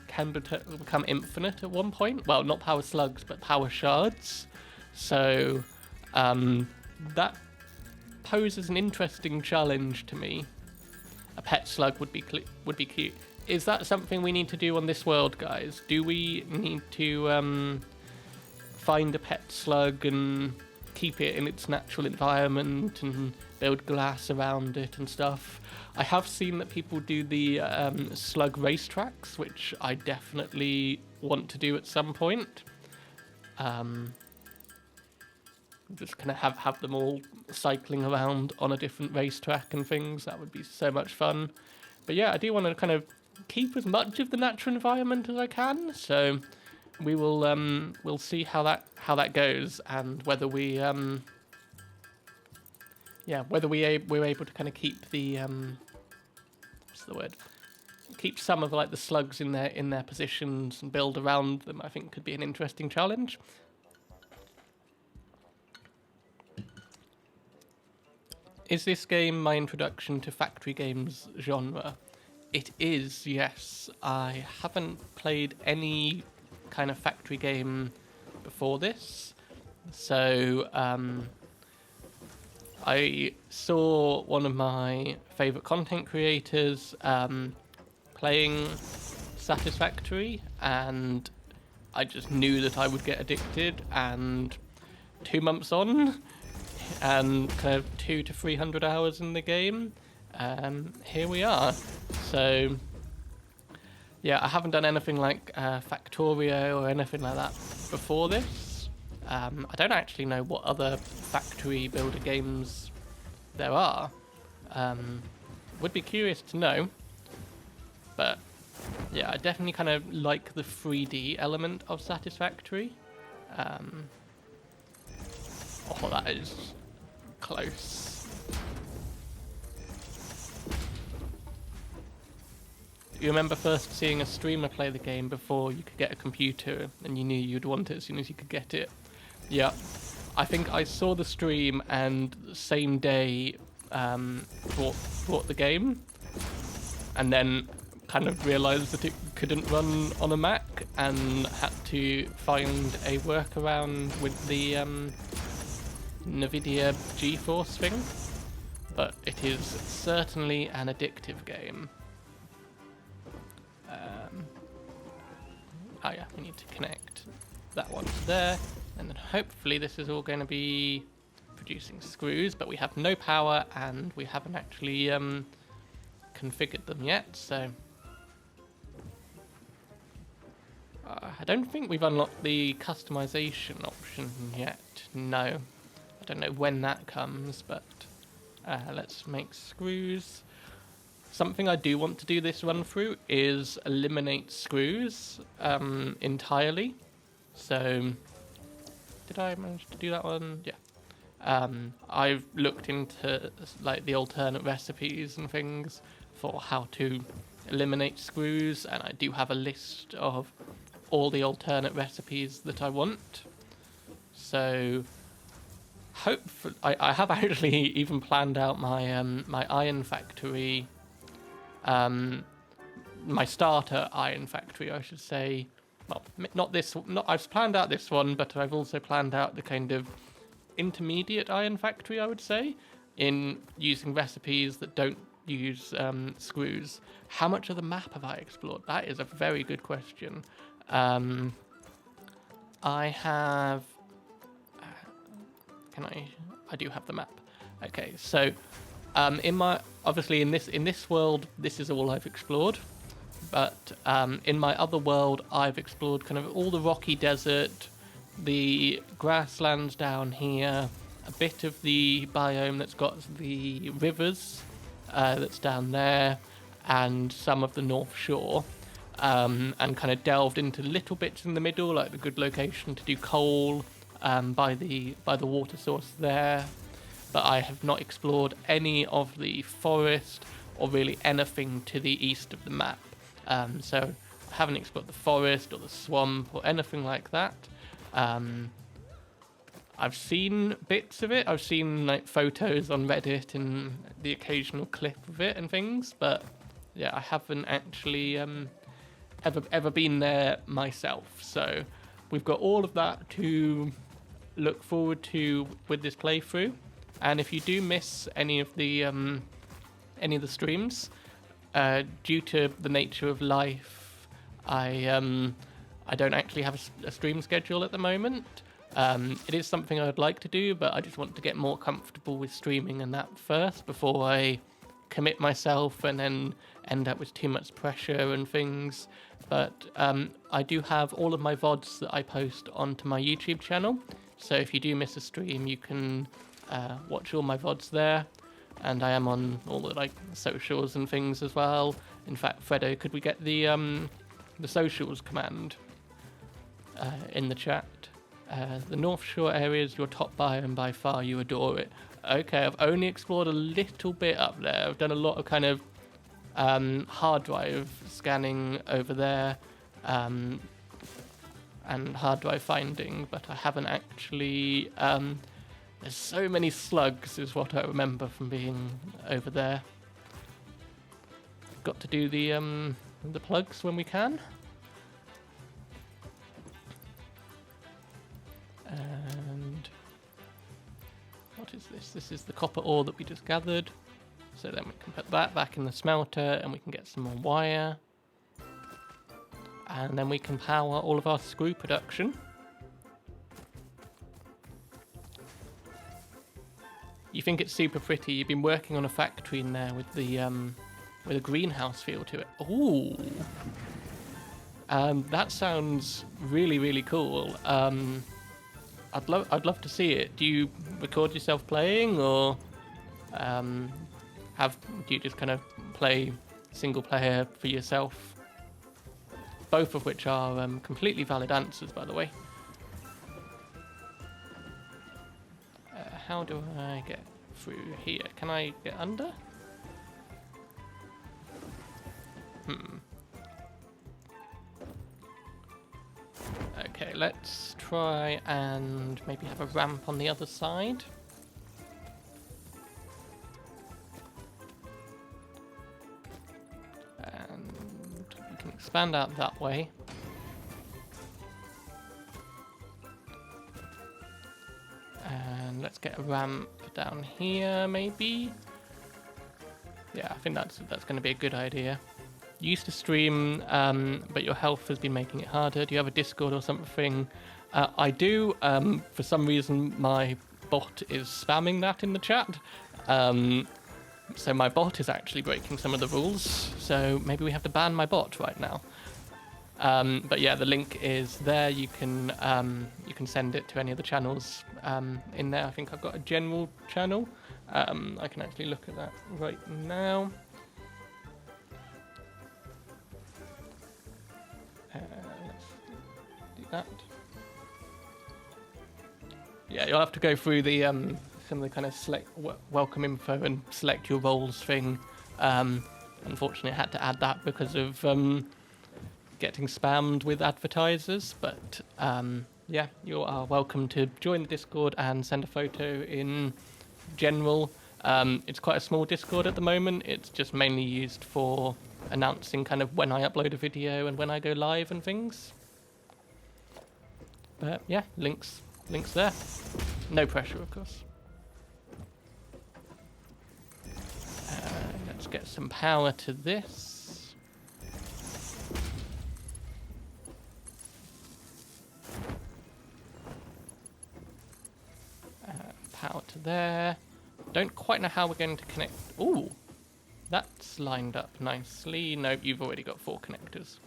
can become infinite at one point. Well, not power slugs, but power shards. So that poses an interesting challenge to me. A pet slug would be cute. Is that something we need to do on this world, guys? Do we need to find a pet slug and keep it in its natural environment and build glass around it and stuff? I have seen that people do the slug racetracks, which I definitely want to do at some point. Just kind of have them all cycling around on a different racetrack and things. That would be so much fun. But yeah, I do want to kind of keep as much of the natural environment as I can. So we will we'll see how that goes, and whether we we're able to kind of keep the what's the word? Keep some of like the slugs in their positions and build around them. I think could be an interesting challenge. Is this game my introduction to factory games genre? It is, yes. I haven't played any kind of factory game before this. So I saw one of my favourite content creators playing Satisfactory, and I just knew that I would get addicted, and 2 months on, and kind of 200 to 300 hours in the game, here we are. So yeah, I haven't done anything like Factorio or anything like that before this. I don't actually know what other factory builder games there are. Would be curious to know. But yeah, I definitely kind of like the 3D element of Satisfactory. Oh, that is close. You remember first seeing a streamer play the game before you could get a computer, and you knew you'd want it as soon as you could get it? Yeah. I think I saw the stream and the same day bought the game, and then kind of realised that it couldn't run on a Mac and had to find a workaround with the NVIDIA GeForce thing. But it is certainly an addictive game. Oh yeah, we need to connect that one to there, and then hopefully this is all going to be producing screws, but we have no power and we haven't actually configured them yet, so I don't think we've unlocked the customization option yet. No, I don't know when that comes, but let's make screws. Something I do want to do this run through is eliminate screws entirely. So, did I manage to do that one? Yeah. I've looked into like the alternate recipes and things for how to eliminate screws, and I do have a list of all the alternate recipes that I want. So, hopefully, I have actually even planned out my my iron factory. My starter iron factory, I should say. Well, not this. I've planned out this one, but I've also planned out the kind of intermediate iron factory, I would say, in using recipes that don't use screws. How much of the map have I explored? That is a very good question. I have. I do have the map. Okay, so. Obviously in this world, this is all I've explored, but in my other world, I've explored kind of all the rocky desert, the grasslands down here, a bit of the biome that's got the rivers that's down there, and some of the North Shore, and kind of delved into little bits in the middle, like the good location to do coal by the water source there. but I have not explored any of the forest or really anything to the east of the map. So I haven't explored the forest or the swamp or anything like that. I've seen bits of it. I've seen like photos on Reddit and the occasional clip of it and things, but yeah, I haven't actually ever been there myself. So we've got all of that to look forward to with this playthrough. And if you do miss any of the streams, due to the nature of life, I don't actually have a stream schedule at the moment. It is something I would like to do, but I just want to get more comfortable with streaming and that first before I commit myself and then end up with too much pressure and things. But I do have all of my VODs that I post onto my YouTube channel. So if you do miss a stream, you can watch all my VODs there. And I am on all the like socials and things as well. In fact, Fredo, could we get the socials command in the chat? The North Shore area is your top biome by far. You adore it. Okay, I've only explored a little bit up there. I've done a lot of kind of hard drive scanning over there and hard drive finding, but I haven't actually... there's so many slugs is what I remember from being over there. Got to do the plugs when we can. And what is this? This is the copper ore that we just gathered. So then we can put that back in the smelter and we can get some more wire. And then we can power all of our screw production. You think it's super pretty. You've been working on a factory in there with a greenhouse feel to it. Ooh. That sounds really, really cool. I'd love to see it. Do you record yourself playing, or do you just kind of play single player for yourself? Both of which are completely valid answers, by the way. How do I get through here? Can I get under? Okay, let's try and maybe have a ramp on the other side. And we can expand out that way. And let's get a ramp down here, maybe. Yeah, I think that's going to be a good idea. You used to stream, but your health has been making it harder. Do you have a Discord or something? I do. For some reason, my bot is spamming that in the chat. So my bot is actually breaking some of the rules. So maybe we have to ban my bot right now. But yeah, the link is there. You can send it to any of the channels in there. I think I've got a general channel. I can actually look at that right now. Let's do that. Yeah, you'll have to go through the some of the kind of select welcome info and select your roles thing. Unfortunately, I had to add that because of getting spammed with advertisers. But yeah, you are welcome to join the Discord and send a photo in general. It's quite a small Discord at the moment. It's just mainly used for announcing kind of when I upload a video and when I go live and things. But yeah, links there. No pressure, of course. Let's get some power to this. Power to there. Don't quite know how we're going to connect. Ooh, that's lined up nicely. Nope, you've already got 4 connectors.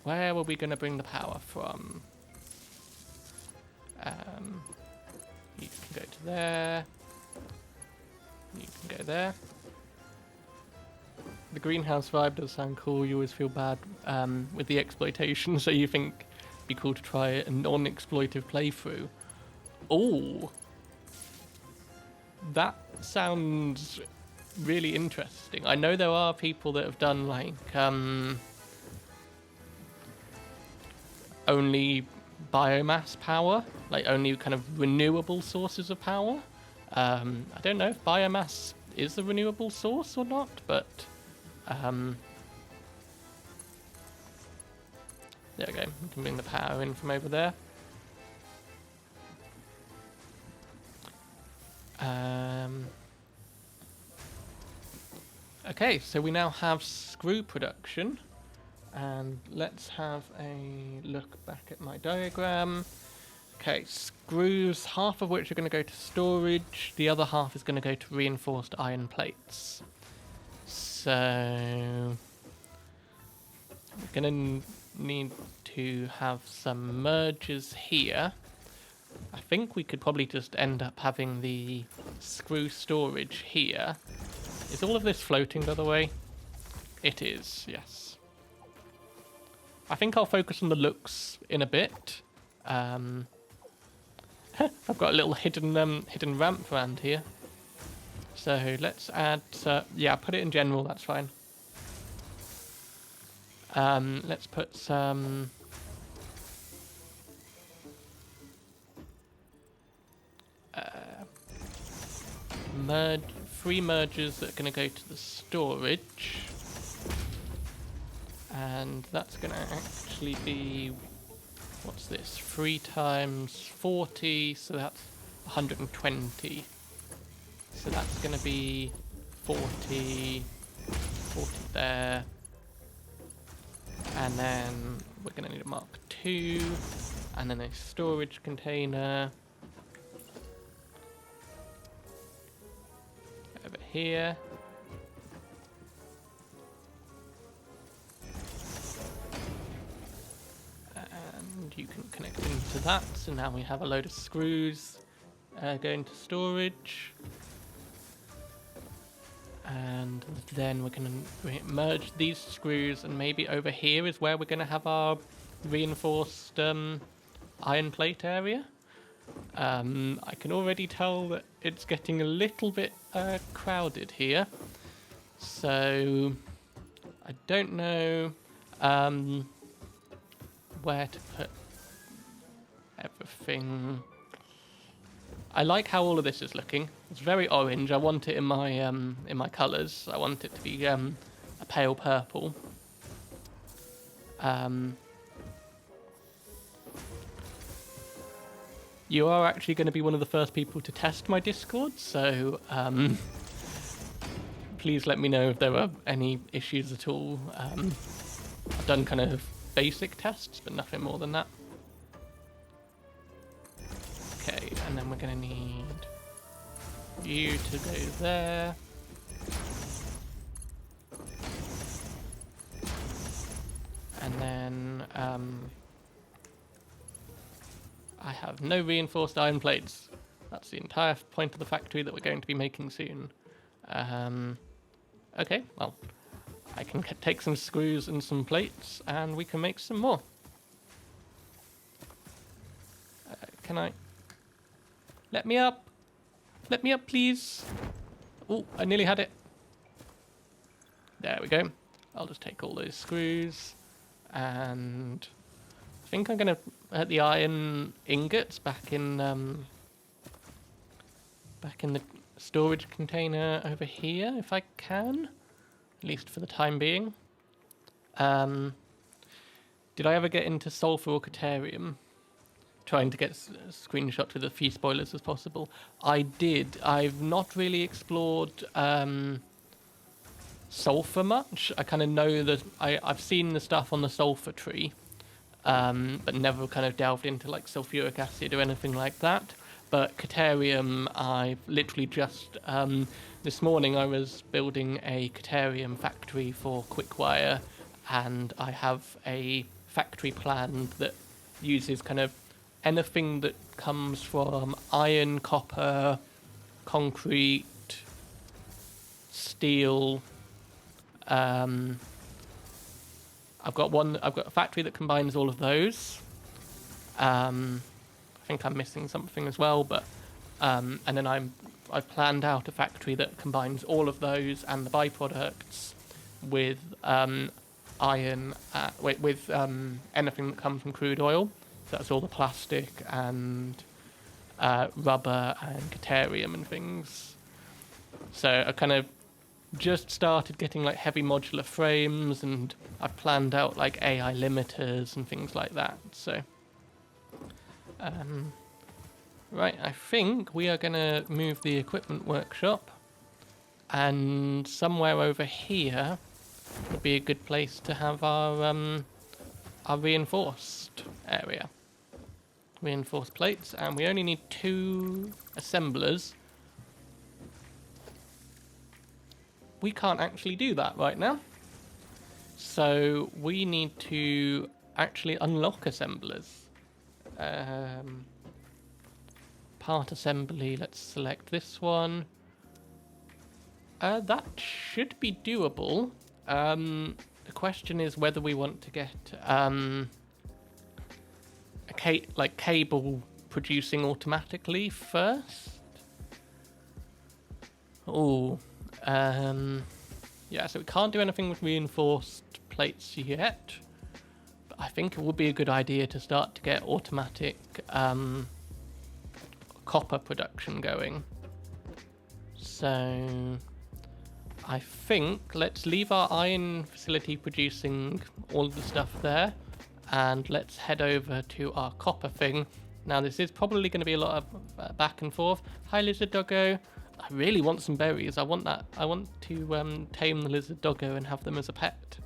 Where were we going to bring the power from? You can go to there. You can go there. The greenhouse vibe does sound cool. You always feel bad with the exploitation, so you think it'd be cool to try a non-exploitive playthrough. Oh, that sounds really interesting. I know there are people that have done like only biomass power, like only kind of renewable sources of power. I don't know if biomass is a renewable source or not, but there we go. We can bring the power in from over there. Okay, so we now have screw production, and let's have a look back at my diagram. Okay, screws, half of which are going to go to storage, the other half is going to go to reinforced iron plates. So we're going to need to have some mergers here. I think we could probably just end up having the screw storage here. Is all of this floating, by the way? It is, yes. I think I'll focus on the looks in a bit. I've got a little hidden ramp around here. So let's add, yeah, put it in general, that's fine. Let's put some three mergers that are going to go to the storage, and that's going to actually be, what's this, 3 times 40, so that's 120, so that's going to be 40 there, and then we're going to need a Mark II, and then a storage container over here. And you can connect into that, so now we have a load of screws going to storage. And then we're going to merge these screws, and maybe over here is where we're going to have our reinforced iron plate area. I can already tell that it's getting a little bit crowded here, so I don't know where to put everything. I like how all of this is looking. It's very orange. I want it in my colours. I want it to be a pale purple. You are actually going to be one of the first people to test my Discord, so please let me know if there are any issues at all. I've done kind of basic tests, but nothing more than that. Okay, and then we're going to need you to go there. And then I have no reinforced iron plates. That's the entire point of the factory that we're going to be making soon. Okay, well, I can take some screws and some plates, and we can make some more. Can I? Let me up! Let me up, please! Oh, I nearly had it. There we go. I'll just take all those screws, and I think I'm going to put the iron ingots back in the storage container over here, if I can, at least for the time being. Did I ever get into sulfur or Caterium? Trying to get screenshots with as few spoilers as possible. I did. I've not really explored sulfur much. I kind of know that I've seen the stuff on the sulfur tree, but never kind of delved into like sulfuric acid or anything like that. But Caterium, I've literally just this morning I was building a Caterium factory for Quickwire, and I have a factory plan that uses kind of anything that comes from iron, copper, concrete, steel. I've got a factory that combines all of those. I think I'm missing something as well, but and then I'm I've planned out a factory that combines all of those and the byproducts with iron, with anything that comes from crude oil. So that's all the plastic and rubber and deuterium and things. So I kind of just started getting like heavy modular frames, and I've planned out like AI limiters and things like that. So right, I think we are going to move the equipment workshop, and somewhere over here would be a good place to have our reinforced area. Reinforced plates, and we only need 2 assemblers. We can't actually do that right now. So we need to actually unlock assemblers. Part assembly, let's select this one. That should be doable. The question is whether we want to get a cable producing automatically first. Oh, yeah, so we can't do anything with reinforced plates yet. But I think it would be a good idea to start to get automatic copper production going. So I think let's leave our iron facility producing all of the stuff there, and let's head over to our copper thing. Now this is probably going to be a lot of back and forth. Hi lizard doggo. I really want some berries. I want that. I want to tame the lizard doggo and have them as a pet.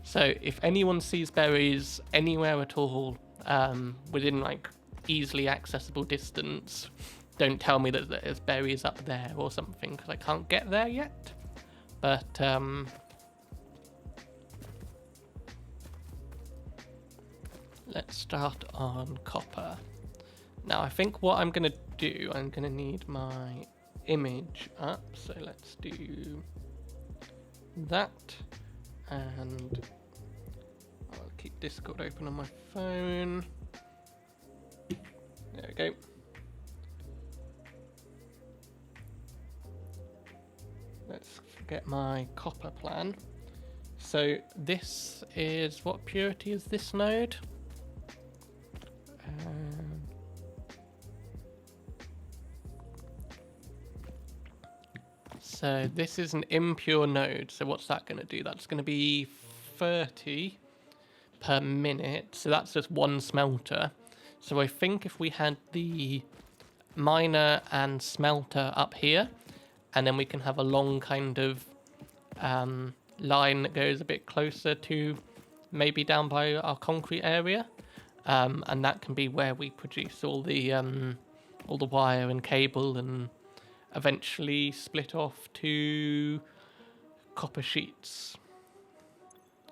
So if anyone sees berries anywhere at all, within like easily accessible distance, don't tell me that there's berries up there or something, because I can't get there yet. But let's start on copper. Now I think what I'm going to do, I'm going to need my image up. So let's do that, and I'll keep Discord open on my phone. There we go. Let's get my copper plan. So this is, what purity is this node? So this is an impure node. So what's that going to do? That's going to be 30 per minute. So that's just one smelter. So I think if we had the miner and smelter up here, and then we can have a long kind of line that goes a bit closer to maybe down by our concrete area, and that can be where we produce all the wire and cable, and eventually split off to copper sheets.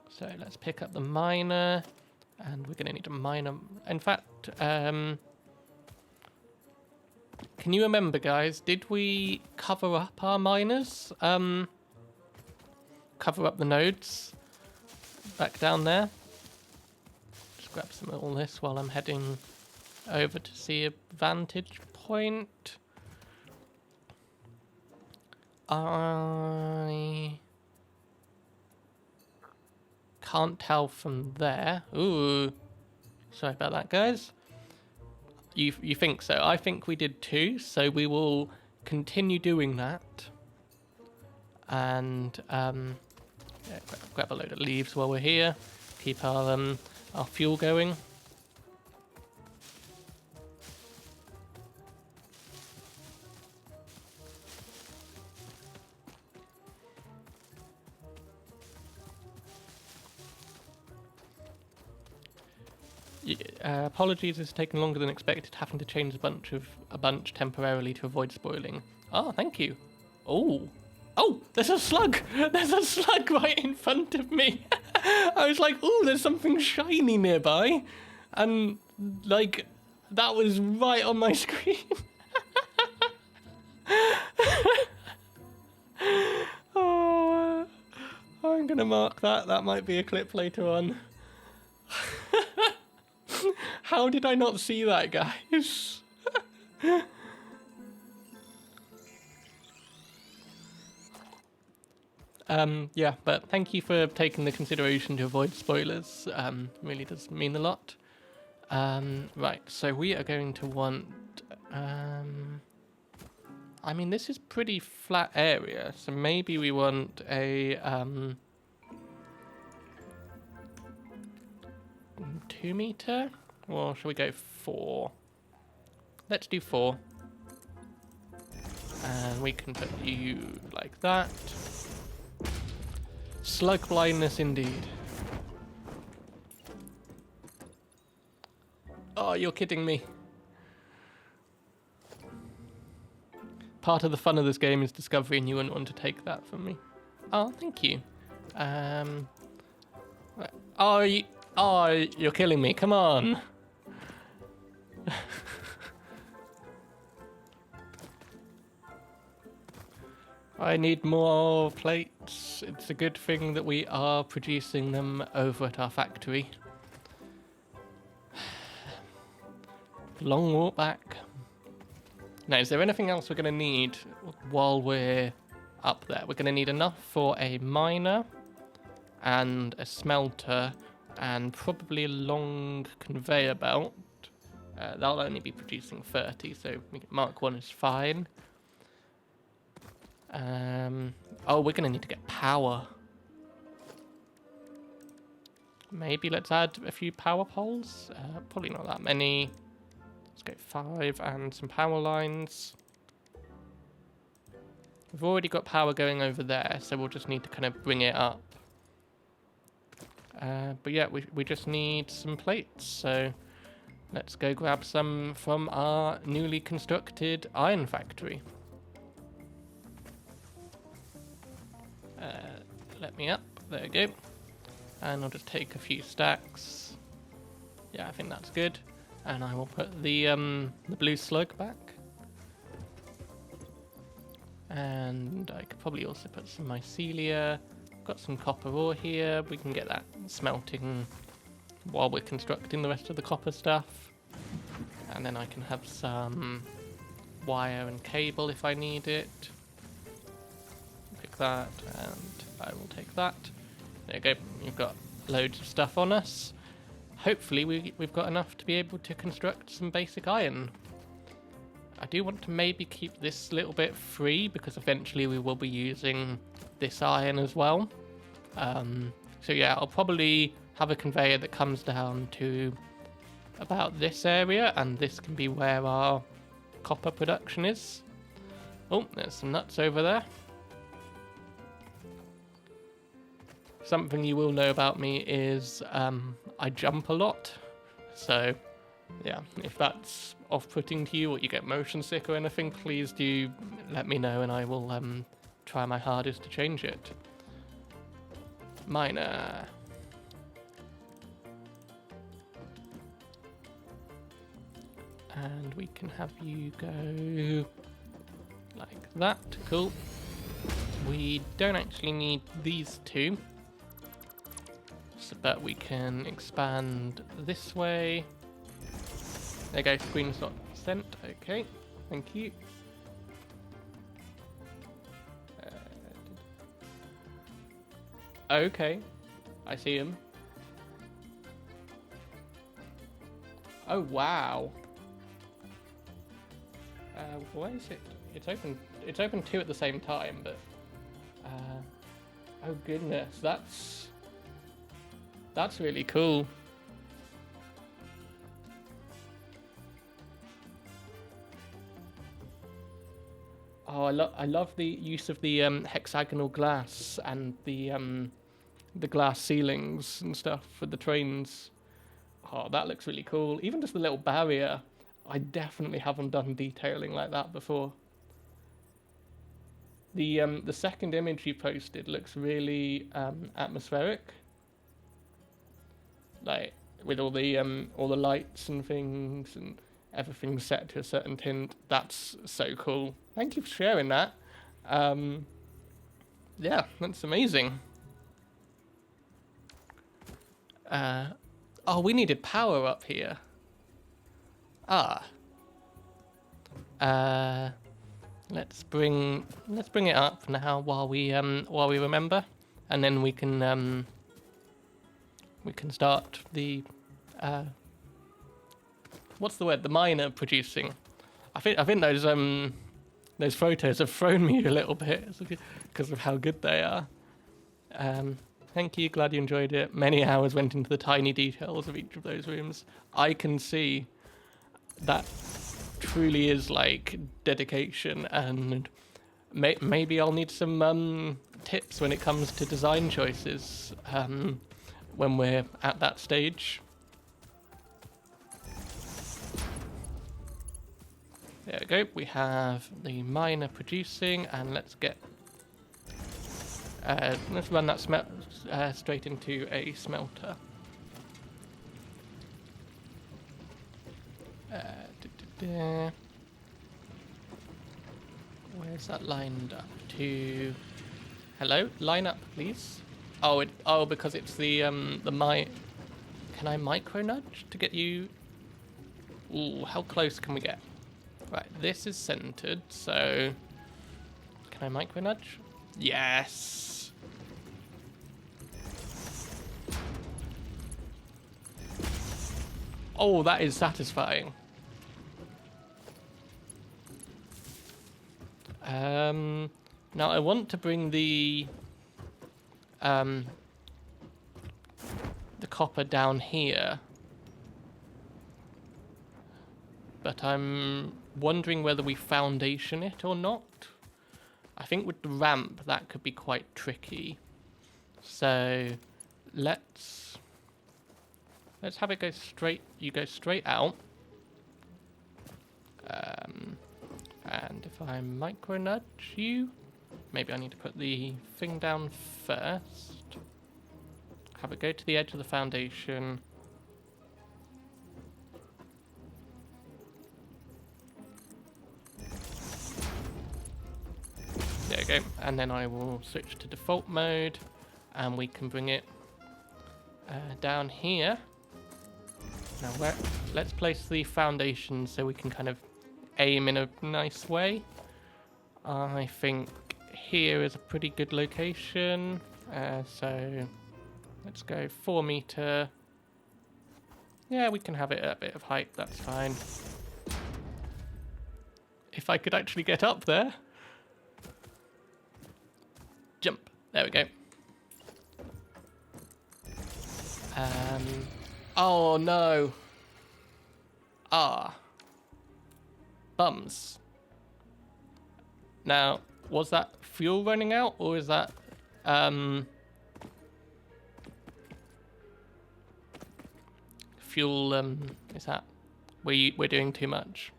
So let's pick up the miner, and we're going to need a miner. In fact, can you remember, guys, did we cover up our miners? Cover up the nodes back down there? Just grab some of all this while I'm heading over to see a vantage point. I can't tell from there. Ooh, sorry about that, guys. You think so? I think we did too, so we will continue doing that. And yeah, grab a load of leaves while we're here. Keep our fuel going. Apologies, it's taken longer than expected, having to change a bunch temporarily to avoid spoiling. Oh, thank you. Oh, there's a slug! There's a slug right in front of me. I was like, oh, there's something shiny nearby, and like that was right on my screen. Oh, I'm gonna mark that. That might be a clip later on. How did I not see that, guys? Yeah, but thank you for taking the consideration to avoid spoilers. Really does mean a lot. Right, so we are going to want... I mean, this is pretty flat area, so maybe we want a 2 meter? Or shall we go 4? Let's do 4. And we can put you like that. Slug blindness indeed. Oh, you're kidding me. Part of the fun of this game is discovery, and you wouldn't want to take that from me. Oh, thank you. Oh, you're killing me. Come on. I need more plates. It's a good thing that we are producing them over at our factory. Long walk back. Now, is there anything else we're going to need while we're up there? We're going to need enough for a miner and a smelter and probably a long conveyor belt. That'll only be producing 30, so Mark 1 is fine. Oh, we're going to need to get power. Maybe let's add a few power poles. Probably not that many. Let's go 5 and some power lines. We've already got power going over there, so we'll just need to kind of bring it up. But yeah, we just need some plates, so let's go grab some from our newly constructed iron factory. Let me up. There we go. And I'll just take a few stacks. Yeah, I think that's good. And I will put the blue slug back. And I could probably also put some mycelia. Got some copper ore here. We can get that smelting while we're constructing the rest of the copper stuff. And then I can have some wire and cable if I need it. Pick that, and I will take that. There you go. We've got loads of stuff on us. Hopefully we've got enough to be able to construct some basic iron. I do want to maybe keep this little bit free because eventually we will be using this iron as well. So yeah, I'll probably have a conveyor that comes down to about this area, and this can be where our copper production is. Oh, there's some nuts over there. Something you will know about me is I jump a lot. So yeah, if that's off-putting to you or you get motion sick or anything, please do let me know and I will try my hardest to change it. Miner. And we can have you go like that. Cool. We don't actually need these two. But we can expand this way. There you go, screenshot sent. Okay, thank you. Okay, I see him. Oh wow. Why is it? It's open. It's open 2 at the same time, but. Oh goodness, that's really cool. Oh, I love the use of the hexagonal glass and the glass ceilings and stuff for the trains. Oh, that looks really cool. Even just the little barrier. I definitely haven't done detailing like that before. The second image you posted looks really atmospheric. Like with all the lights and things and everything set to a certain tint. That's so cool. Thank you for sharing that. Yeah, that's amazing. Oh, we needed power up here. let's bring it up now while we remember, and then we can start the what's the word? The miner producing. I think those photos have thrown me a little bit because of how good they are. Thank you, glad you enjoyed it. Many hours went into the tiny details of each of those rooms. I can see that truly is like dedication, and maybe I'll need some tips when it comes to design choices when we're at that stage. There we go, we have the miner producing, and let's run that straight into a smelter. Where's that lined up to? Hello, line up, please. Oh, because it's the Can I micro nudge to get you? Ooh, how close can we get? Right, this is centered, so can I micro nudge? Yes. Oh, that is satisfying. Now I want to bring the copper down here, but I'm wondering whether we foundation it or not. I think with the ramp that could be quite tricky. So let's have it go straight. You go straight out. And if I micro nudge you, maybe I need to put the thing down first. Have it go to the edge of the foundation. There we go. And then I will switch to default mode, and we can bring it down here. Now let's place the foundation so we can kind of aim in a nice way. I think here is a pretty good location. So let's go 4 meter. Yeah, we can have it at a bit of height, that's fine. If I could actually get up there. Jump. There we go. Oh no. Bums. Now, was that fuel running out, or is that fuel is that we're doing too much?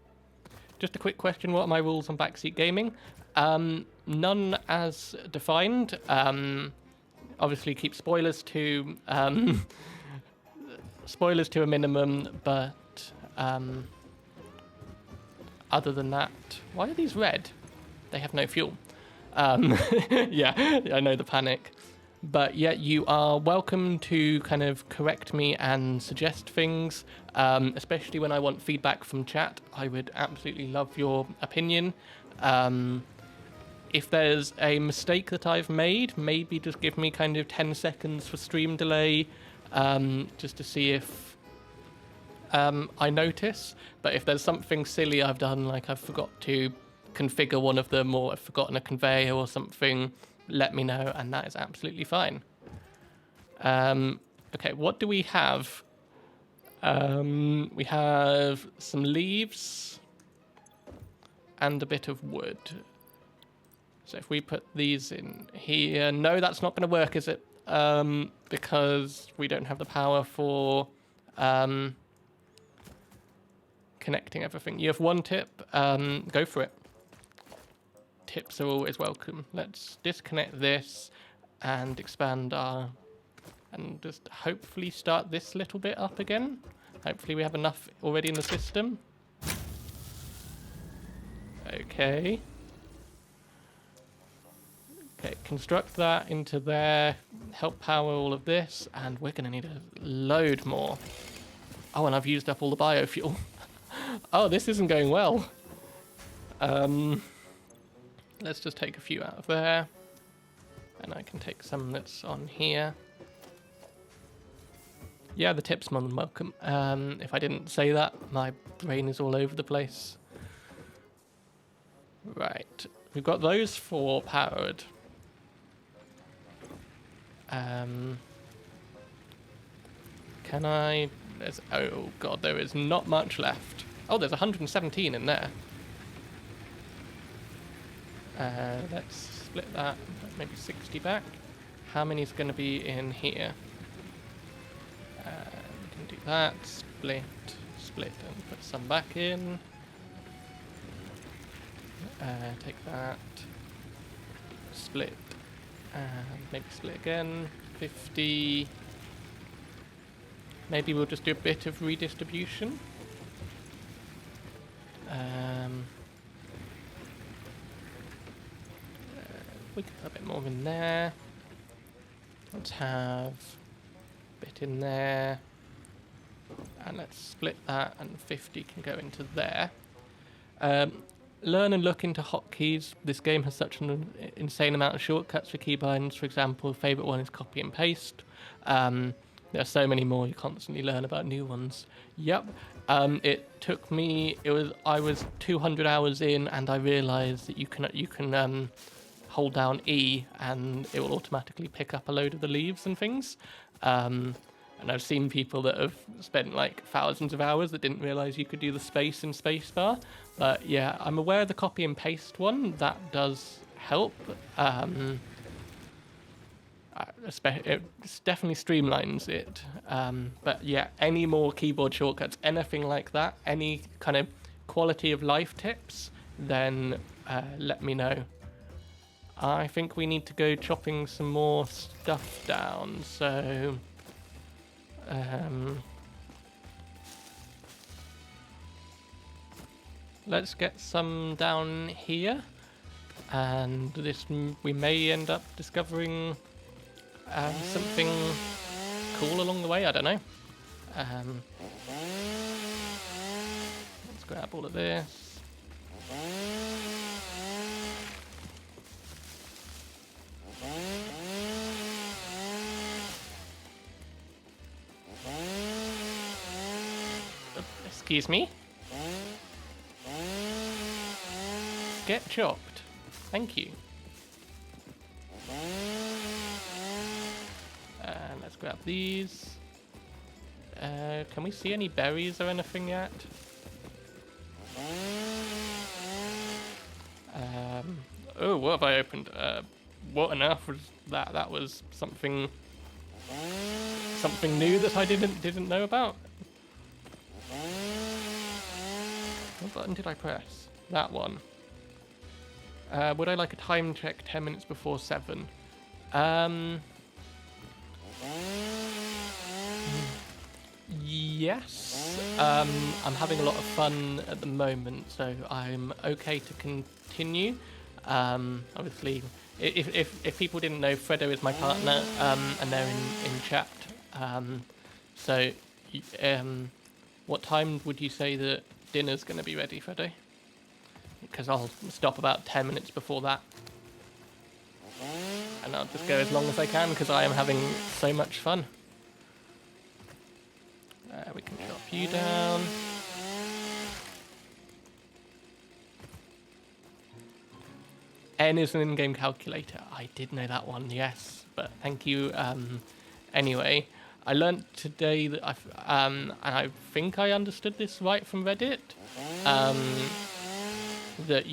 Just a quick question, what are my rules on backseat gaming? None as defined. Obviously keep spoilers to a minimum, but other than that, why are these red? They have no fuel. Yeah, I know the panic. But yeah, you are welcome to kind of correct me and suggest things, especially when I want feedback from chat. I would absolutely love your opinion. If there's a mistake that I've made, maybe just give me kind of 10 seconds for stream delay, just to see if I notice. But if there's something silly I've done, like I've forgot to configure one of them, or I've forgotten a conveyor or something, let me know, and that is absolutely fine. Okay, what do we have? We have some leaves and a bit of wood. So if we put these in here, no, that's not going to work, is it? Because we don't have the power for connecting everything. You have one tip, go for it. Tips are always welcome. Let's disconnect this and expand our, and just hopefully start this little bit up again. Hopefully we have enough already in the system. Okay. Okay, construct that into there, help power all of this, and we're going to need a load more. Oh, and I've used up all the biofuel. Oh, this isn't going well. Let's just take a few out of there. And I can take some that's on here. Yeah, the tip's more than welcome. If I didn't say that, my brain is all over the place. Right, we've got those 4 powered. Can I... oh god, there is not much left. Oh, there's 117 in there. Let's split that, maybe 60 back. How many is going to be in here? We can do that, split, and put some back in. Take that, split, and maybe split again, 50. Maybe we'll just do a bit of redistribution. We can put a bit more in there. Let's have a bit in there. And let's split that, and 50 can go into there. Learn and look into hotkeys. This game has such an insane amount of shortcuts for keybinds. For example, favourite one is copy and paste. There are so many more. You constantly learn about new ones. Yep. It took me. I was 200 hours in, and I realised that you can hold down E, and it will automatically pick up a load of the leaves and things. And I've seen people that have spent like thousands of hours that didn't realise you could do the space in spacebar. But yeah, I'm aware of the copy and paste one. That does help. It definitely streamlines it. But yeah, any more keyboard shortcuts, anything like that, any kind of quality of life tips, then let me know. I think we need to go chopping some more stuff down, so... let's get some down here, and we may end up discovering something cool along the way, I don't know. Let's grab all of this. Excuse me? Get chopped. Thank you. And let's grab these. Can we see any berries or anything yet? Oh, what have I opened? What on earth was that? That was something new that I didn't know about. What button did I press? That one. Would I like a time check 10 minutes before 7? Yes. I'm having a lot of fun at the moment, so I'm okay to continue. Obviously, if people didn't know, Fredo is my partner, and they're in chat. So, what time would you say that dinner's going to be ready, Fredo? Because I'll stop about 10 minutes before that. And I'll just go as long as I can, because I am having so much fun. We can chop you down. N is an in-game calculator. I did know that one, yes. But thank you. Anyway, I learnt today that and I think I understood this right from Reddit. That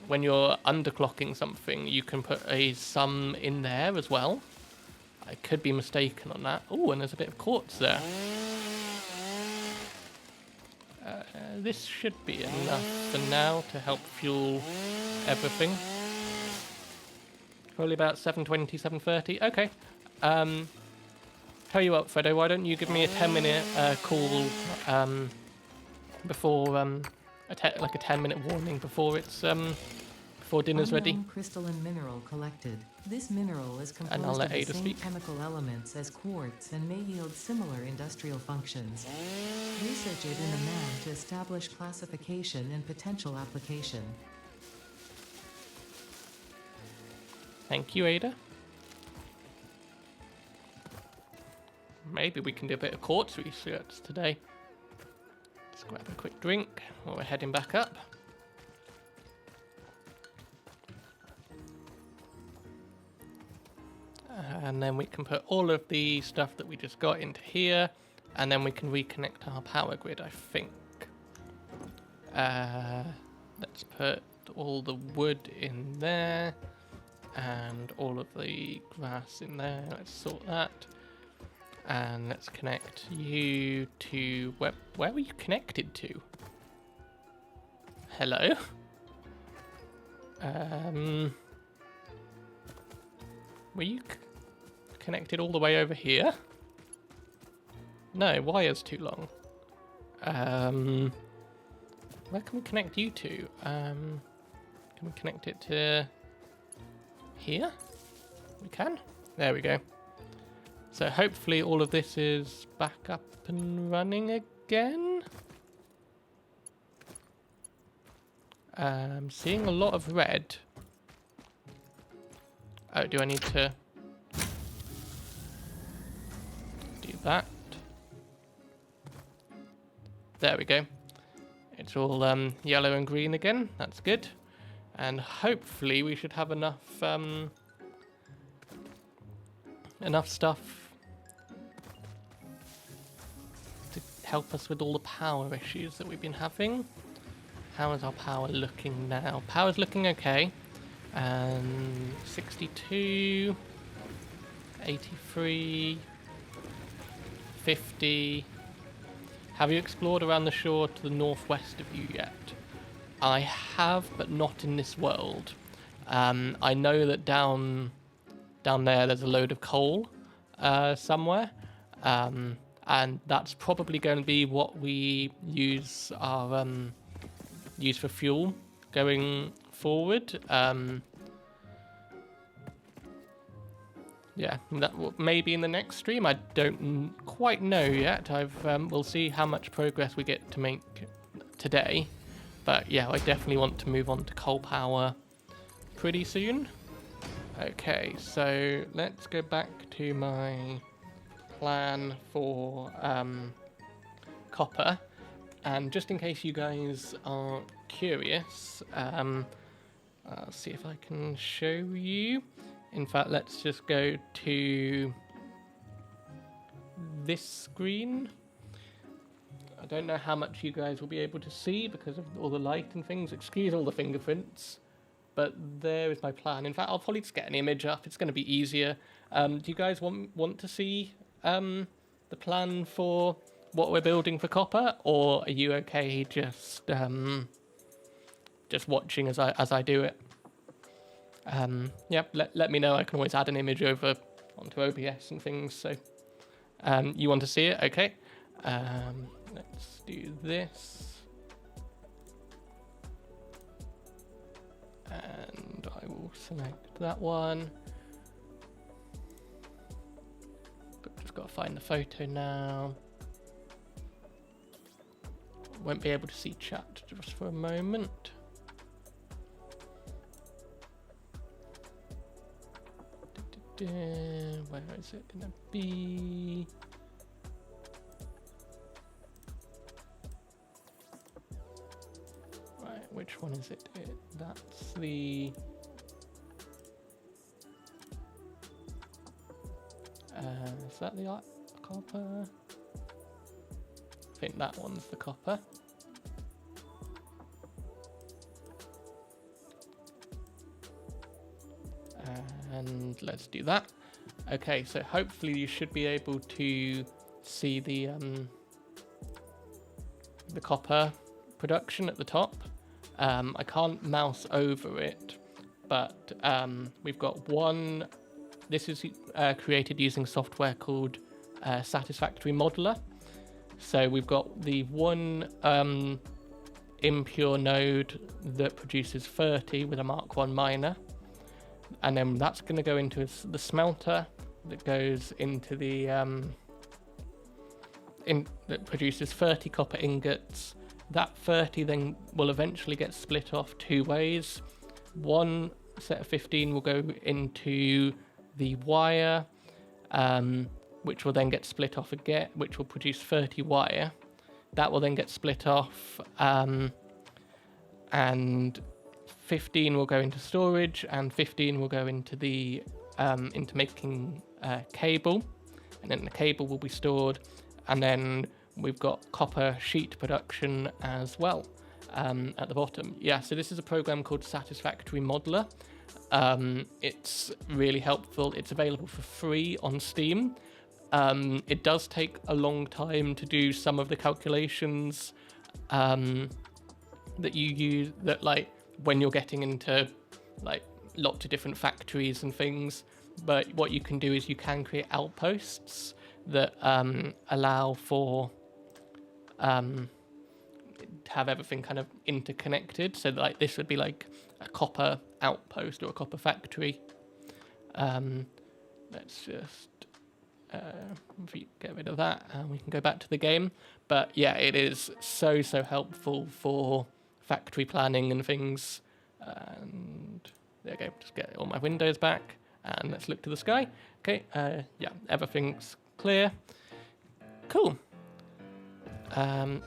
when you're underclocking something, you can put a sum in there as well. I could be mistaken on that. Oh, and there's a bit of quartz there. This should be enough for now to help fuel everything. Probably about 7:20, 7:30. Okay. Tell you what, Fredo, why don't you give me a 10-minute call before like a 10-minute warning before it's before dinner's ready. Crystalline mineral collected. This mineral is And I'll composed let of the Ada same speak. chemical elements as quartz and may yield similar industrial functions. Research it in a man to establish classification and potential application. Thank you, Ada. Maybe we can do a bit of quartz research today. Let's grab a quick drink while we're heading back up. And then we can put all of the stuff that we just got into here, and then we can reconnect our power grid, I think. Let's put all the wood in there, and all of the grass in there. Let's sort that. And let's connect you to... Where were you connected to? Hello? Were you connected all the way over here? No, wire's too long. Where can we connect you to? Can we connect it to here? We can? There we go. So hopefully all of this is back up and running again. Seeing a lot of red. Oh, do I need to do that? There we go. It's all yellow and green again. That's good. And hopefully we should have enough stuff to help us with all the power issues that we've been having. How is our power looking now? Power's looking okay. 62, 83, 50. Have you explored around the shore to the northwest of you yet? I have, but not in this world. I know that down there there's a load of coal somewhere, and that's probably going to be what we use for fuel going forward. Yeah, that maybe in the next stream. I don't quite know yet. We'll see how much progress we get to make today. But yeah, I definitely want to move on to coal power pretty soon. Okay, so let's go back to my plan for copper. And just in case you guys are curious, I'll see if I can show you. In fact, let's just go to this screen. I don't know how much you guys will be able to see because of all the light and things. Excuse all the fingerprints. But there is my plan. In fact, I'll probably just get an image up. It's going to be easier. Do you guys want to see the plan for what we're building for copper? Or are you okay just watching as I do it? Yeah, let me know. I can always add an image over onto OBS and things. So you want to see it? Okay. Let's do this. And I will select that one. But just got to find the photo now. Won't be able to see chat just for a moment. Where is it gonna be? Right, which one is it? That's the is that the copper? I think that one's the copper. And let's do that. Okay, so hopefully you should be able to see the copper production at the top. I can't mouse over it, but we've got one. This is created using software called Satisfactory Modeler. So we've got the one impure node that produces 30 with a Mark 1 miner. And then that's going to go into the smelter that goes into the that produces 30 copper ingots. That 30 then will eventually get split off two ways. One set of 15 will go into the wire, which will then get split off again, which will produce 30 wire. That will then get split off, and 15 will go into storage, and 15 will go into the into making cable, and then the cable will be stored, and then we've got copper sheet production as well at the bottom. Yeah, so this is a program called Satisfactory Modeler. It's really helpful. It's available for free on Steam. It does take a long time to do some of the calculations that you use, that like when you're getting into like lots of different factories and things. But what you can do is you can create outposts that allow for to have everything kind of interconnected. So like this would be like a copper outpost or a copper factory. Let's just get rid of that and we can go back to the game. But yeah, it is so helpful for factory planning and things. And there we go, just get all my windows back and let's look to the sky. Okay, yeah, everything's clear. Cool.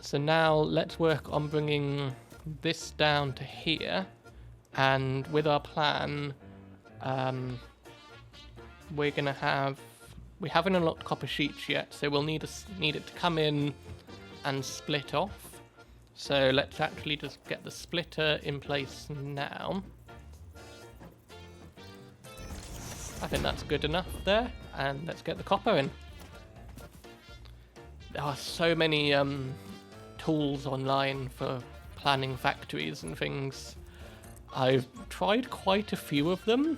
So now let's work on bringing this down to here, and with our plan, we haven't unlocked copper sheets yet, so we'll need it to come in and split off. So let's actually just get the splitter in place now. I think that's good enough there, and let's get the copper in. There are so many tools online for planning factories and things. I've tried quite a few of them,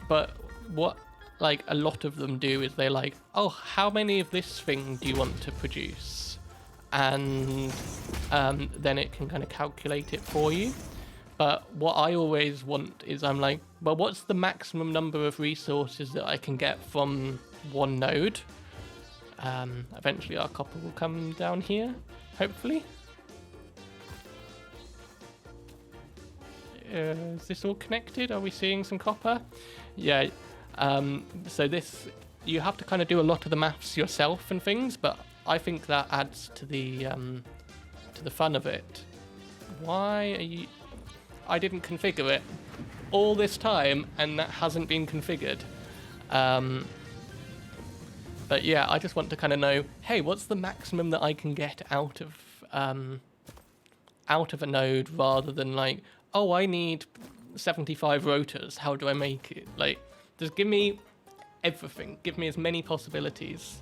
but what like a lot of them do is they're like, oh, how many of this thing do you want to produce? And then it can kind of calculate it for you. But what I always want is, I'm like, well, what's the maximum number of resources that I can get from one node? Eventually our copper will come down here, hopefully. Is this all connected? Are we seeing some copper? Yeah. So this, you have to kind of do a lot of the maths yourself and things, but I think that adds to the fun of it. Why are you... I didn't configure it all this time, and that hasn't been configured. But yeah, I just want to kind of know, hey, what's the maximum that I can get out of a node, rather than like, oh, I need 75 rotors. How do I make it? Like, just give me everything. Give me as many possibilities.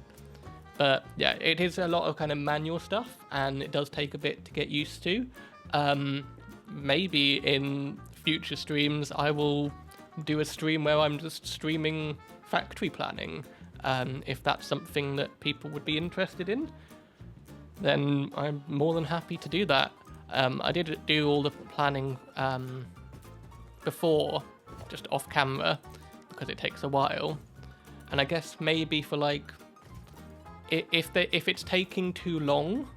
But yeah, it is a lot of kind of manual stuff, and it does take a bit to get used to. Maybe in future streams I will do a stream where I'm just streaming factory planning. If that's something that people would be interested in, then I'm more than happy to do that. I did do all the planning before, just off camera, because it takes a while. And I guess maybe for like, if it's taking too long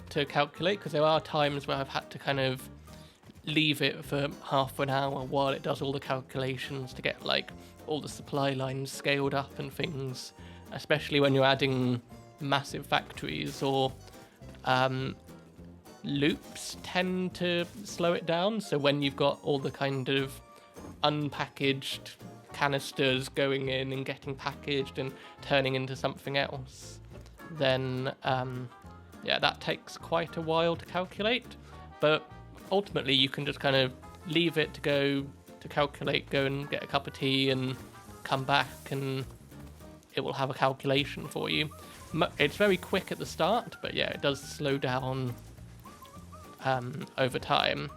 to calculate, because there are times where I've had to kind of leave it for half an hour while it does all the calculations to get like all the supply lines scaled up and things, especially when you're adding massive factories, or loops tend to slow it down. So when you've got all the kind of unpackaged canisters going in and getting packaged and turning into something else, then yeah, that takes quite a while to calculate. But ultimately you can just kind of leave it to go to calculate, go and get a cup of tea and come back, and it will have a calculation for you. It's very quick at the start, but yeah, it does slow down over time.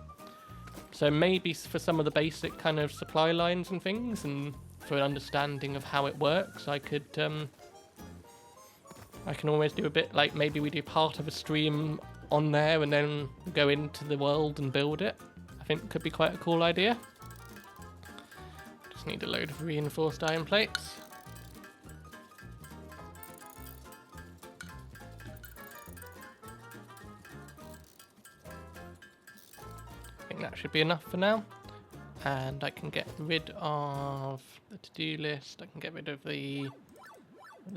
So maybe for some of the basic kind of supply lines and things, and for an understanding of how it works, I can always do a bit, like maybe we do part of a stream on there and then go into the world and build it. I think it could be quite a cool idea. Just need a load of reinforced iron plates. I think that that should be enough for now. And I can get rid of the to-do list. I can get rid of the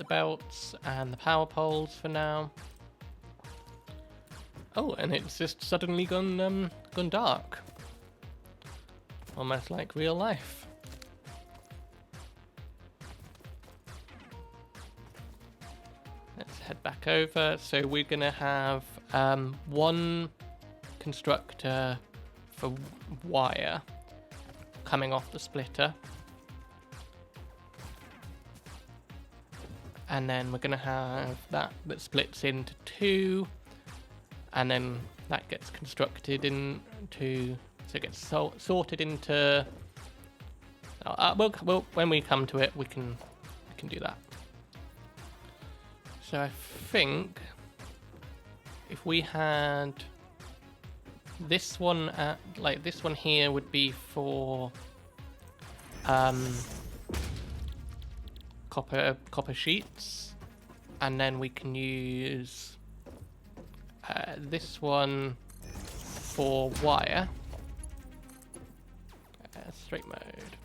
belts and the power poles for now. Oh, and it's just suddenly gone dark. Almost like real life. Let's head back over. So we're gonna have one constructor for wire coming off the splitter. And then we're gonna have that splits into two, and then that gets constructed into, so it gets sorted into. Well, when we come to it, we can do that. So I think if we had this one like this one here would be for copper sheets, and then we can use this one for wire, straight mode.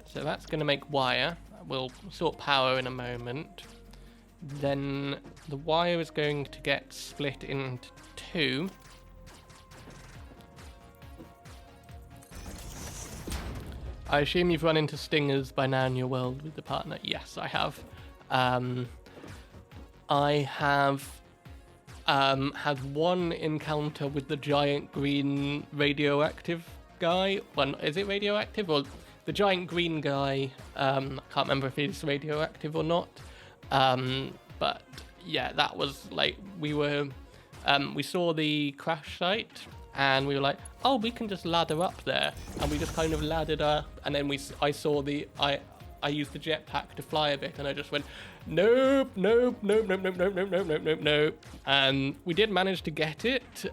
So that's going to make wire. We'll sort power in a moment. Then the wire is going to get split into two. I assume you've run into stingers by now in your world with the partner. Yes, I have. I have had one encounter with the giant green radioactive guy. Well, is it radioactive or the giant green guy? I can't remember if he's radioactive or not. But yeah, that was like we saw the crash site and we were like, oh, we can just ladder up there, and we just kind of laddered up, and then I used the jetpack to fly a bit, and I just went, nope, and we did manage to get it,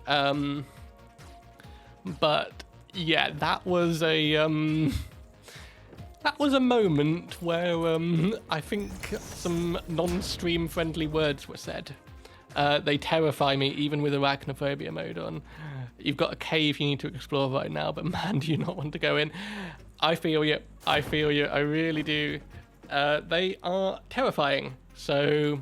but yeah, that was a moment where I think some non-stream friendly words were said. They terrify me even with arachnophobia mode on. You've got a cave you need to explore right now, but man, do you not want to go in. I feel you, I really do. They are terrifying. So,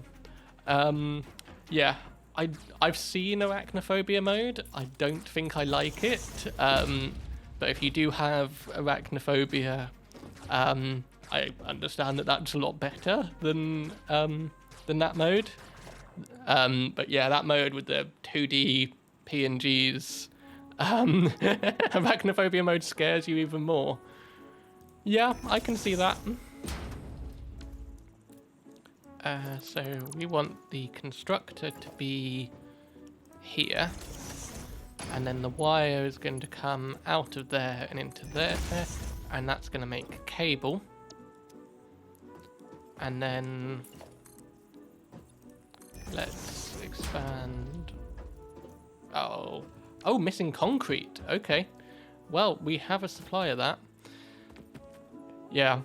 yeah, I've seen arachnophobia mode. I don't think I like it. But if you do have arachnophobia, I understand that that's a lot better than that mode. But yeah, that mode with the 2D PNGs, arachnophobia mode scares you even more. Yeah, I can see that. So we want the constructor to be here, and then the wire is going to come out of there and into there, and that's going to make a cable. And then let's expand. Oh, missing concrete. Okay. Well, we have a supply of that. Yeah.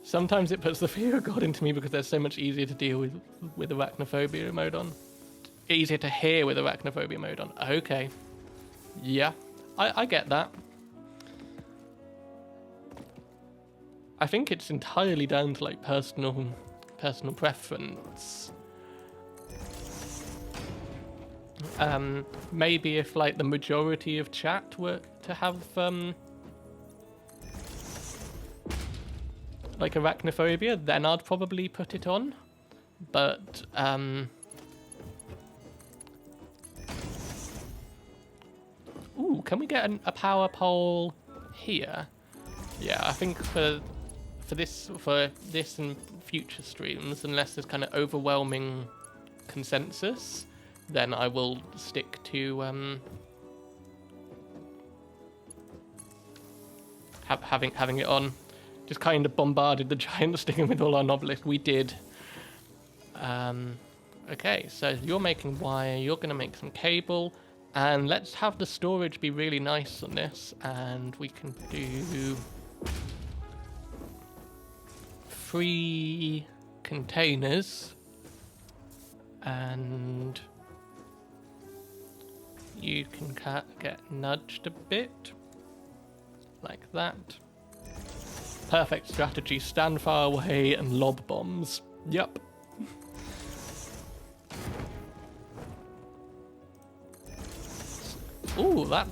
Sometimes it puts the fear of God into me because they're so much easier to deal with arachnophobia mode on. Easier to hear with arachnophobia mode on. Okay. Yeah. I get that. I think it's entirely down to like personal preference. Maybe if like the majority of chat were to have like arachnophobia, then I'd probably put it on. But ooh, can we get a power pole here? Yeah, I think for this and future streams, unless there's kind of overwhelming consensus, then I will stick to having it on. Just kind of bombarded the giant stinger with all our novelists. We did. Okay, so you're making wire, you're going to make some cable, and let's have the storage be really nice on this, and we can do 3 containers, and You can get nudged a bit. Like that. Perfect strategy. Stand far away and lob bombs. Yep. Ooh, that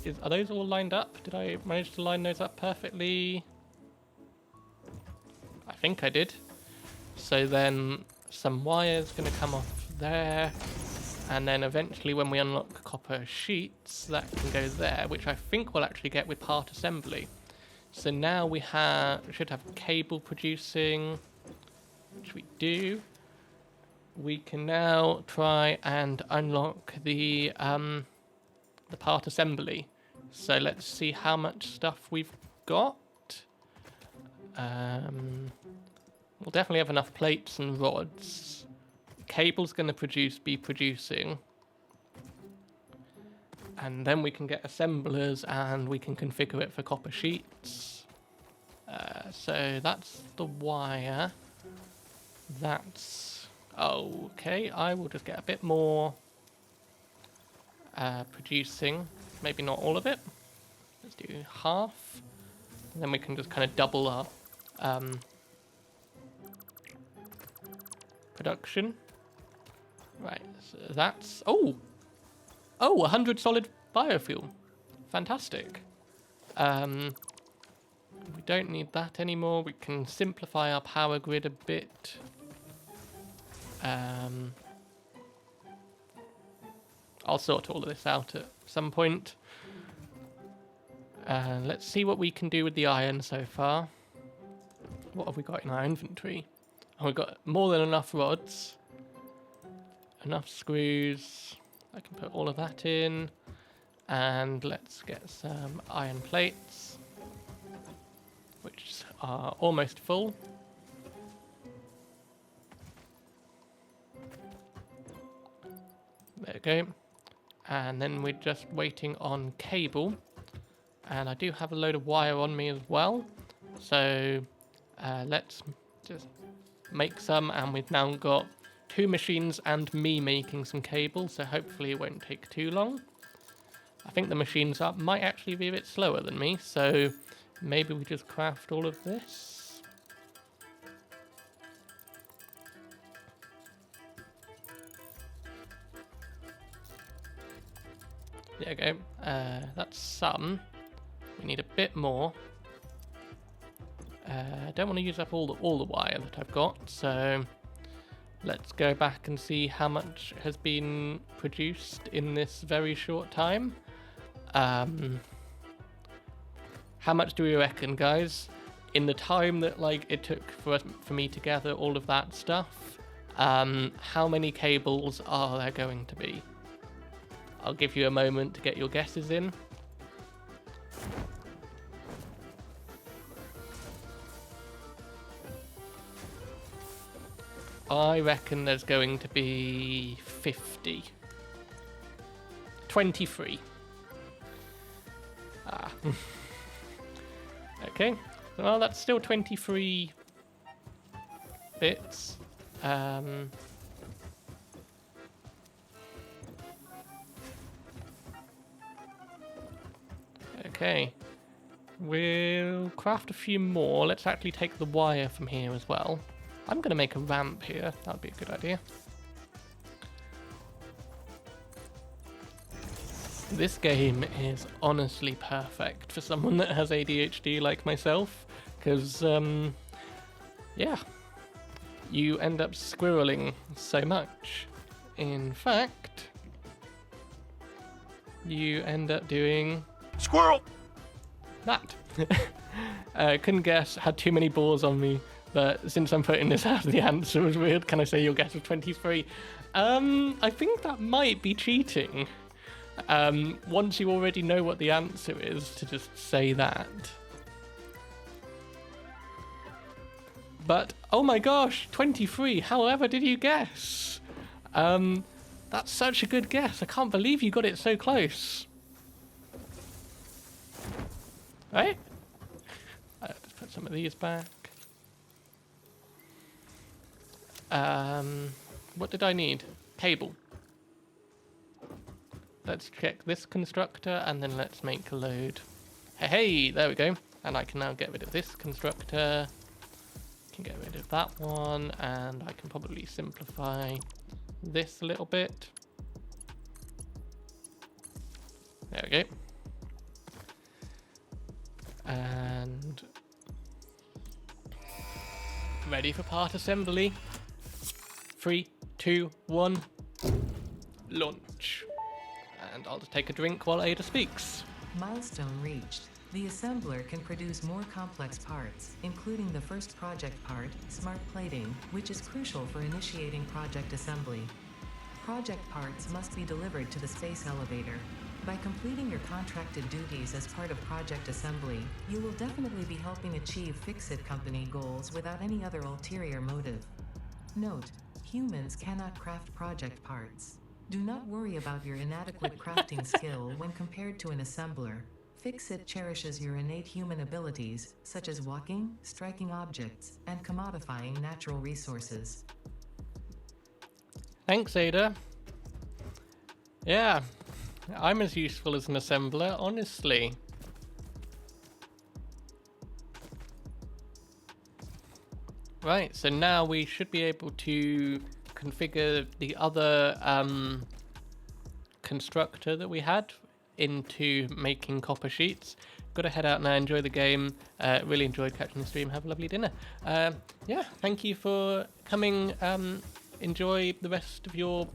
is... Are those all lined up? Did I manage to line those up perfectly? I think I did. So then some wire's going to come off there. And then eventually when we unlock copper sheets, that can go there, which I think we'll actually get with part assembly. So now we should have cable producing, which we do. We can now try and unlock the part assembly. So let's see how much stuff we've got. We'll definitely have enough plates and rods. Cable's going to be producing. And then we can get assemblers and we can configure it for copper sheets. So that's the wire. That's okay. I will just get a bit more producing. Maybe not all of it. Let's do half. And then we can just kind of double our production. Right, so that's... Oh, 100 solid biofuel. Fantastic. We don't need that anymore. We can simplify our power grid a bit. I'll sort all of this out at some point. Let's see what we can do with the iron so far. What have we got in our inventory? Oh, we've got more than enough rods. Enough screws. I can put all of that in. And let's get some iron plates, which are almost full. There we go. And then we're just waiting on cable. And I do have a load of wire on me as well. So let's just make some. And we've now got 2 machines and me making some cable. So hopefully it won't take too long. I think the machines might actually be a bit slower than me. So maybe we just craft all of this. There we go. That's some. We need a bit more. I don't want to use up all the wire that I've got, so let's go back and see how much has been produced in this very short time. How much do we reckon, guys? In the time that it took for me to gather all of that stuff, how many cables are there going to be? I'll give you a moment to get your guesses in. I reckon there's going to be 50. 23. Ah. Okay. Well, that's still 23 bits. Okay. We'll craft a few more. Let's actually take the wire from here as well. I'm going to make a ramp here. That would be a good idea. This game is honestly perfect for someone that has ADHD like myself, because, yeah, you end up squirreling so much. In fact, you end up doing... Squirrel! That. Couldn't guess, had too many balls on me, but since I'm putting this as the answer was weird, can I say your guess was 23? I think that might be cheating. Once you already know what the answer is, to just say that. But, oh my gosh, 23, however did you guess? That's such a good guess, I can't believe you got it so close. Right? Let's put some of these back. What did I need? Cable. let's check this constructor and then let's make a load. Hey, there we go. And I can now get rid of this constructor. Can get rid of that one, and I can probably simplify this a little bit. There we go. And ready for part assembly. 3, 2, 1, launch. And I'll just take a drink while Ada speaks. Milestone reached. The assembler can produce more complex parts, including the first project part, smart plating, which is crucial for initiating project assembly. Project parts must be delivered to the space elevator. By completing your contracted duties as part of project assembly, you will definitely be helping achieve Fix-It Company goals without any other ulterior motive. Note: humans cannot craft project parts. Do not worry about your inadequate crafting skill when compared to an assembler. Fix-It cherishes your innate human abilities, such as walking, striking objects, and commodifying natural resources. Thanks, Ada. Yeah, I'm as useful as an assembler, honestly. Right, so now we should be able to configure the other constructor that we had into making copper sheets. Got to head out now, enjoy the game. Really enjoyed catching the stream. Have a lovely dinner. Yeah, thank you for coming. Enjoy the rest of your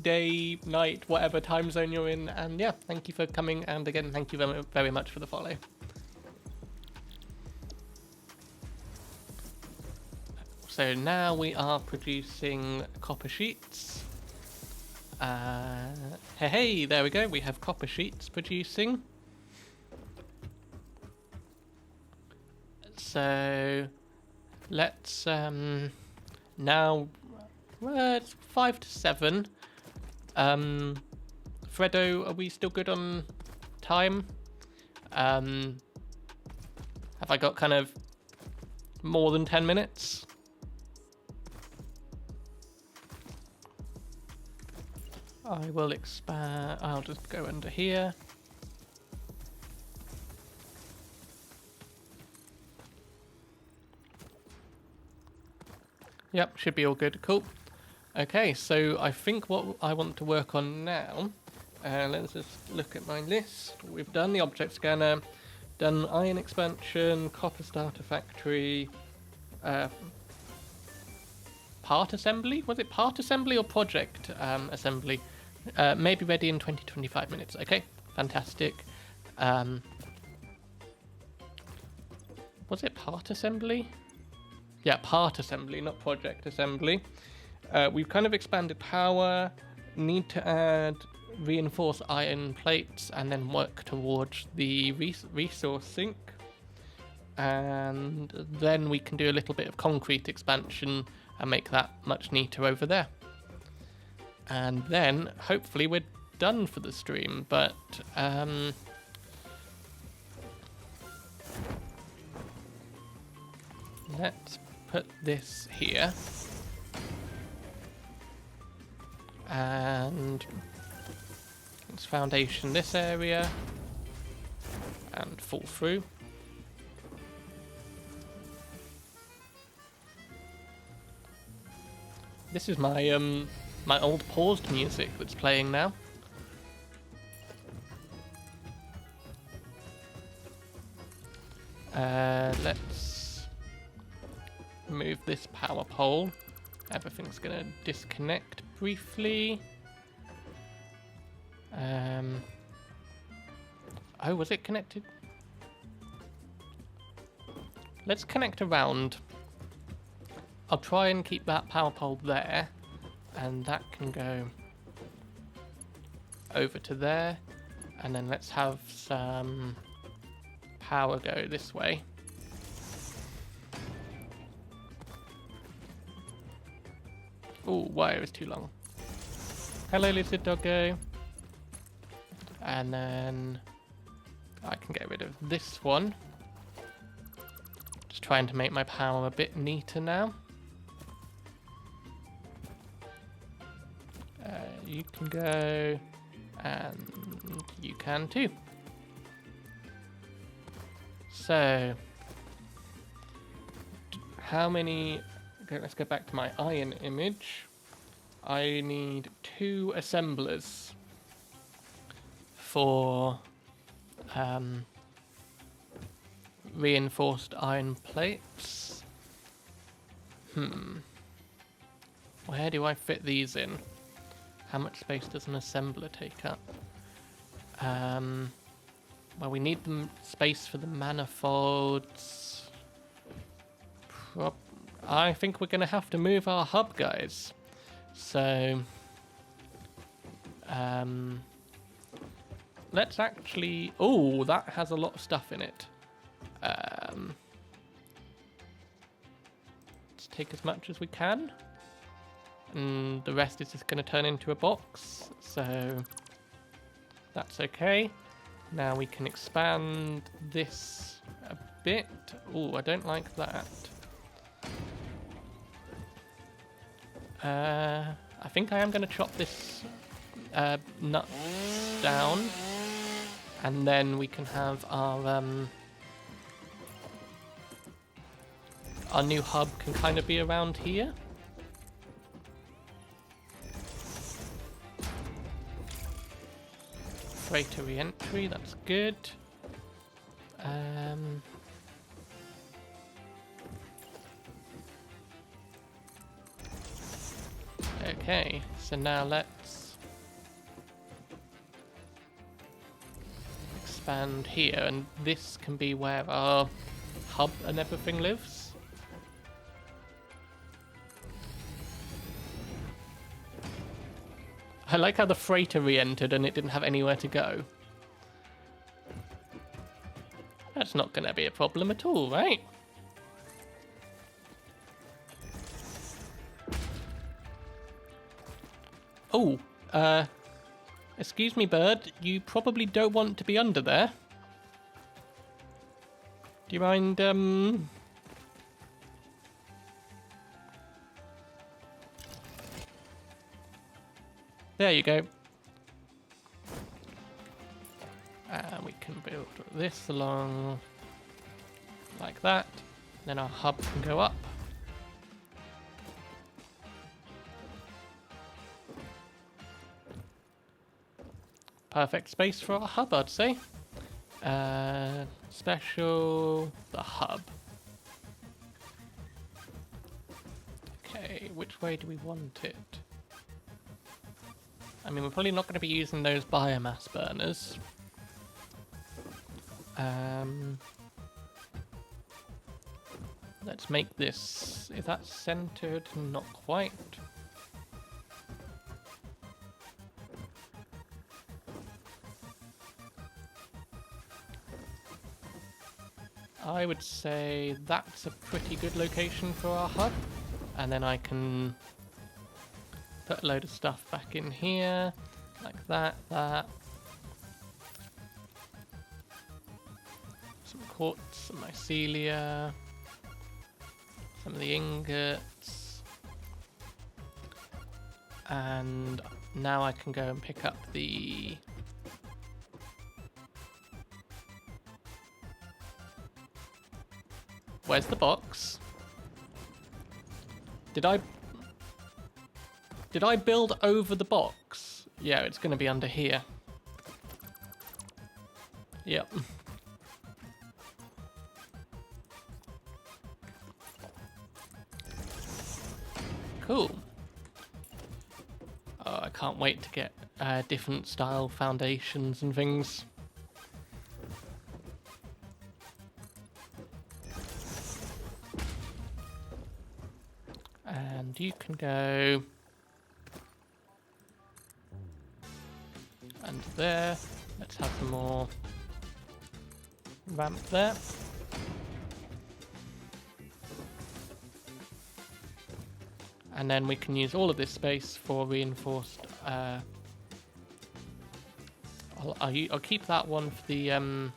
day, night, whatever time zone you're in. And yeah, thank you for coming. And again, thank you very, very much for the follow. So now we are producing copper sheets. Hey, there we go. We have copper sheets producing. So let's now it's 5 to 7. Fredo, are we still good on time? Have I got kind of more than 10 minutes? I will expand. I'll just go under here. Yep, should be all good. Cool. Okay, so I think what I want to work on now, let's just look at my list. We've done the object scanner, done iron expansion, copper starter factory, part assembly? Was it part assembly or project assembly? Maybe ready in 20-25 minutes. Okay, fantastic. Was it part assembly? Yeah, part assembly, not project assembly. We've kind of expanded power, need to add reinforced iron plates, and then work towards the resource sink. And then we can do a little bit of concrete expansion and make that much neater over there. And then hopefully we're done for the stream, but let's put this here and let's foundation this area and fall through. This is my my old paused music that's playing now. Let's move this power pole. Everything's gonna disconnect briefly. Oh, was it connected? Let's connect around. I'll try and keep that power pole there, and that can go over to there, and then let's have some power go this way. Oh, wire is too long. Hello, lizard doggo. And then I can get rid of this one. Just trying to make my power a bit neater now. You can go And you can too. So, how many... Okay, let's go back to my iron image. I need 2 assemblers for reinforced iron plates. Where do I fit these in? How much space does an assembler take up? Well, we need the space for the manifolds. I think we're going to have to move our hub, guys. So, let's actually... Oh, that has a lot of stuff in it. Let's take as much as we can. And the rest is just going to turn into a box. So, that's okay. Now we can expand this a bit. Oh, I don't like that. I think I am going to chop this nut down, and then we can have our new hub can kind of be around here. Freighter re-entry, that's good. Okay, so now let's expand here, and this can be where our hub and everything lives. I like how the freighter re-entered and it didn't have anywhere to go. That's not going to be a problem at all, right? Oh, excuse me, bird. You probably don't want to be under there. Do you mind, There you go. And we can build this along like that. Then our hub can go up. Perfect space for our hub, I'd say. Special, the hub. Okay, which way do we want it? I mean, we're probably not going to be using those biomass burners. Let's make this... Is that centered? Not quite. I would say that's a pretty good location for our hub. And then I can put a load of stuff back in here, like that. Some quartz, some mycelia, some of the ingots. And now I can go and pick up the... Where's the box? Did I build over the box? Yeah, it's going to be under here. Yep. Cool. Oh, I can't wait to get different style foundations and things. And you can go under there. Let's have some more ramp there. And then we can use all of this space for reinforced. I'll keep that one for the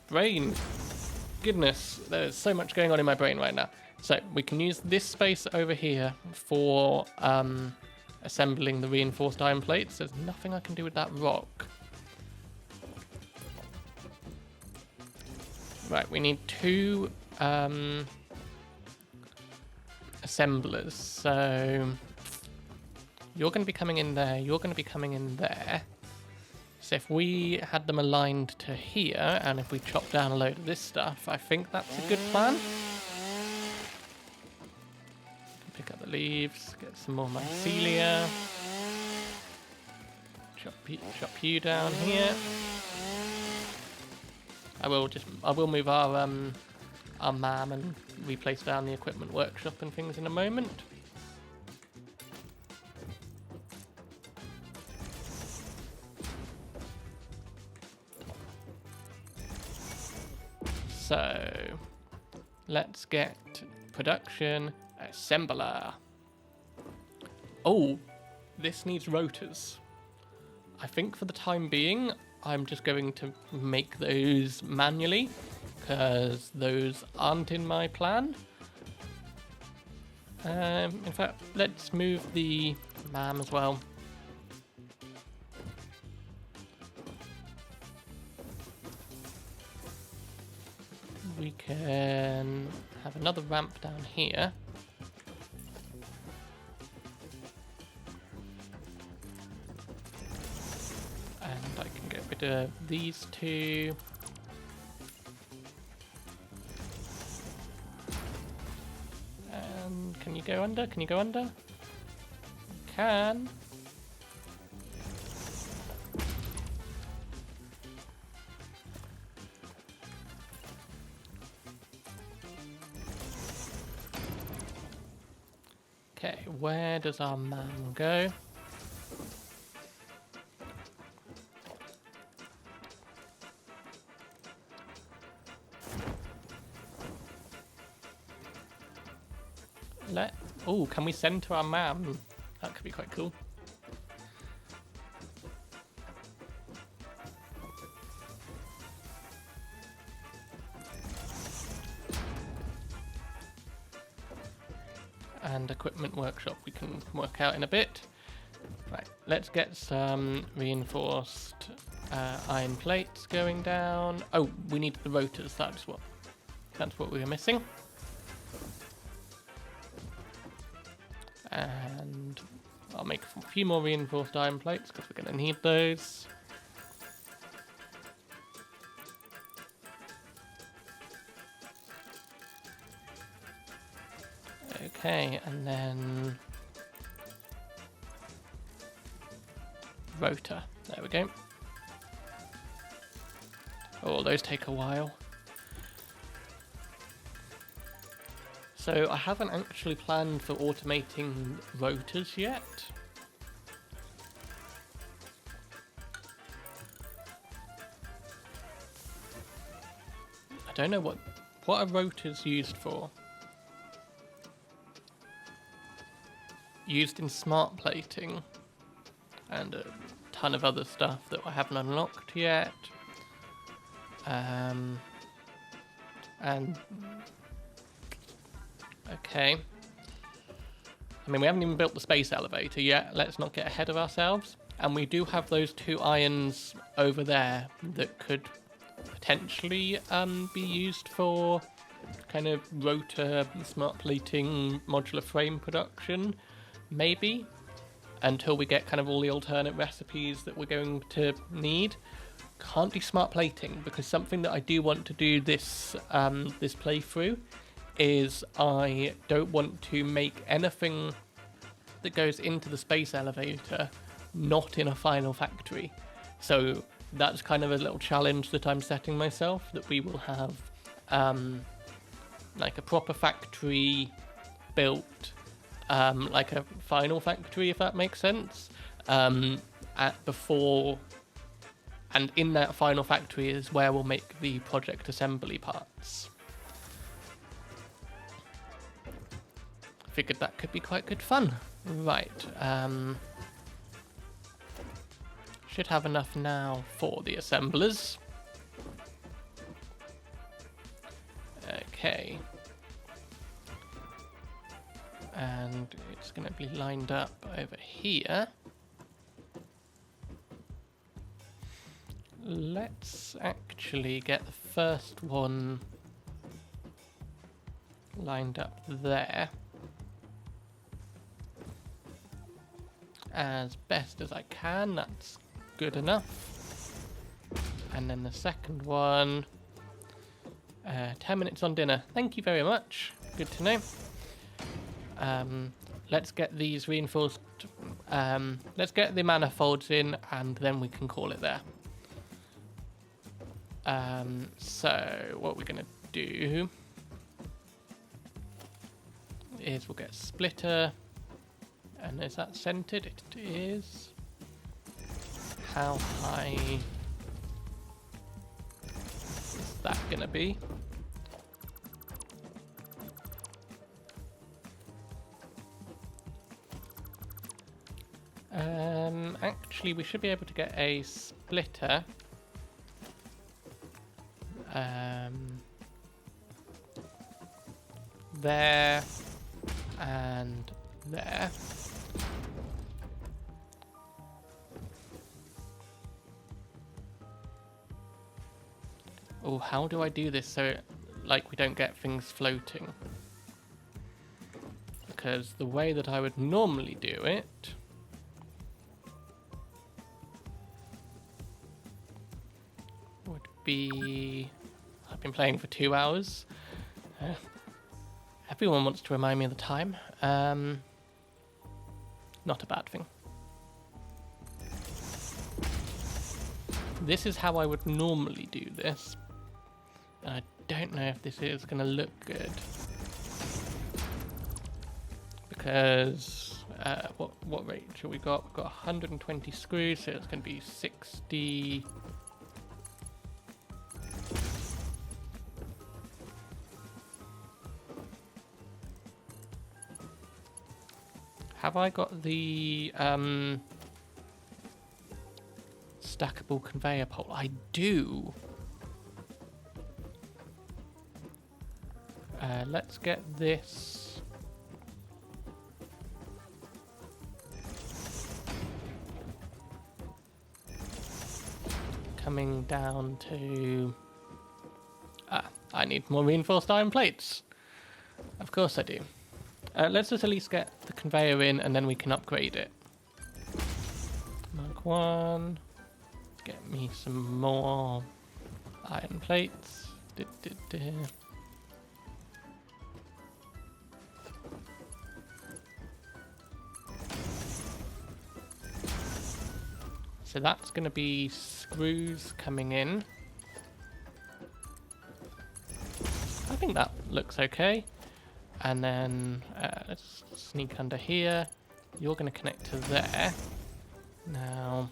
brain. Goodness, there's so much going on in my brain right now. So we can use this space over here for assembling the reinforced iron plates. There's nothing I can do with that rock. Right, we need 2 assemblers. So you're going to be coming in there, you're going to be coming in there. So if we had them aligned to here, and if we chop down a load of this stuff, I think that's a good plan. Pick up the leaves, get some more mycelia. Chop you down here. I will move our MAM and replace down the equipment workshop and things in a moment. So let's get production assembler. Oh, this needs rotors. I think for the time being, I'm just going to make those manually because those aren't in my plan. In fact, let's move the MAM as well. We can have another ramp down here. And I can get rid of these 2. And can you go under? Can you go under? Can. Okay, where does our MAM go? Oh, can we send to our MAM? That could be quite cool. And equipment workshop we can work out in a bit. Right, let's get some reinforced iron plates going down. Oh, we need the rotors. That's what we were missing. And I'll make a few more reinforced iron plates because we're going to need those. Okay, and then rotor. There we go. Oh, those take a while. So I haven't actually planned for automating rotors yet. I don't know what are rotors used for. Used in smart plating and a ton of other stuff that I haven't unlocked yet. And okay. I mean, we haven't even built the space elevator yet. Let's not get ahead of ourselves. And we do have those 2 irons over there that could potentially be used for kind of rotor, smart plating, modular frame production. Maybe. Until we get kind of all the alternate recipes that we're going to need. Can't do smart plating because something that I do want to do this playthrough is I don't want to make anything that goes into the space elevator not in a final factory. So that's kind of a little challenge that I'm setting myself, that we will have like a proper factory built, like a final factory, if that makes sense, before, and in that final factory is where we'll make the project assembly parts. Figured that could be quite good fun. Right, should have enough now for the assemblers. Okay. And it's going to be lined up over here, let's actually get the first one lined up there as best as I can. That's good enough. And then the second one, 10 minutes on dinner. Thank you very much. Good to know. Let's get these reinforced. Let's get the manifolds in, and then we can call it there. So what we're going to do is we'll get splitter. And is that centered? It is. How high is that going to be? Actually, we should be able to get a splitter. There and there. Oh, how do I do this so like we don't get things floating? Because the way that I would normally do it would be... I've been playing for 2 hours. Everyone wants to remind me of the time. Not a bad thing. This is how I would normally do this. I don't know if this is going to look good. Because, what rate have we got? We've got 120 screws, so it's going to be 60... Have I got the stackable conveyor pole? I do. Let's get this coming down to... I need more reinforced iron plates. Of course I do. Let's just at least get the conveyor in and then we can upgrade it. Mark 1. Get me some more iron plates. So that's going to be screws coming in. I think that looks okay. And then let's sneak under here. You're going to connect to there. Now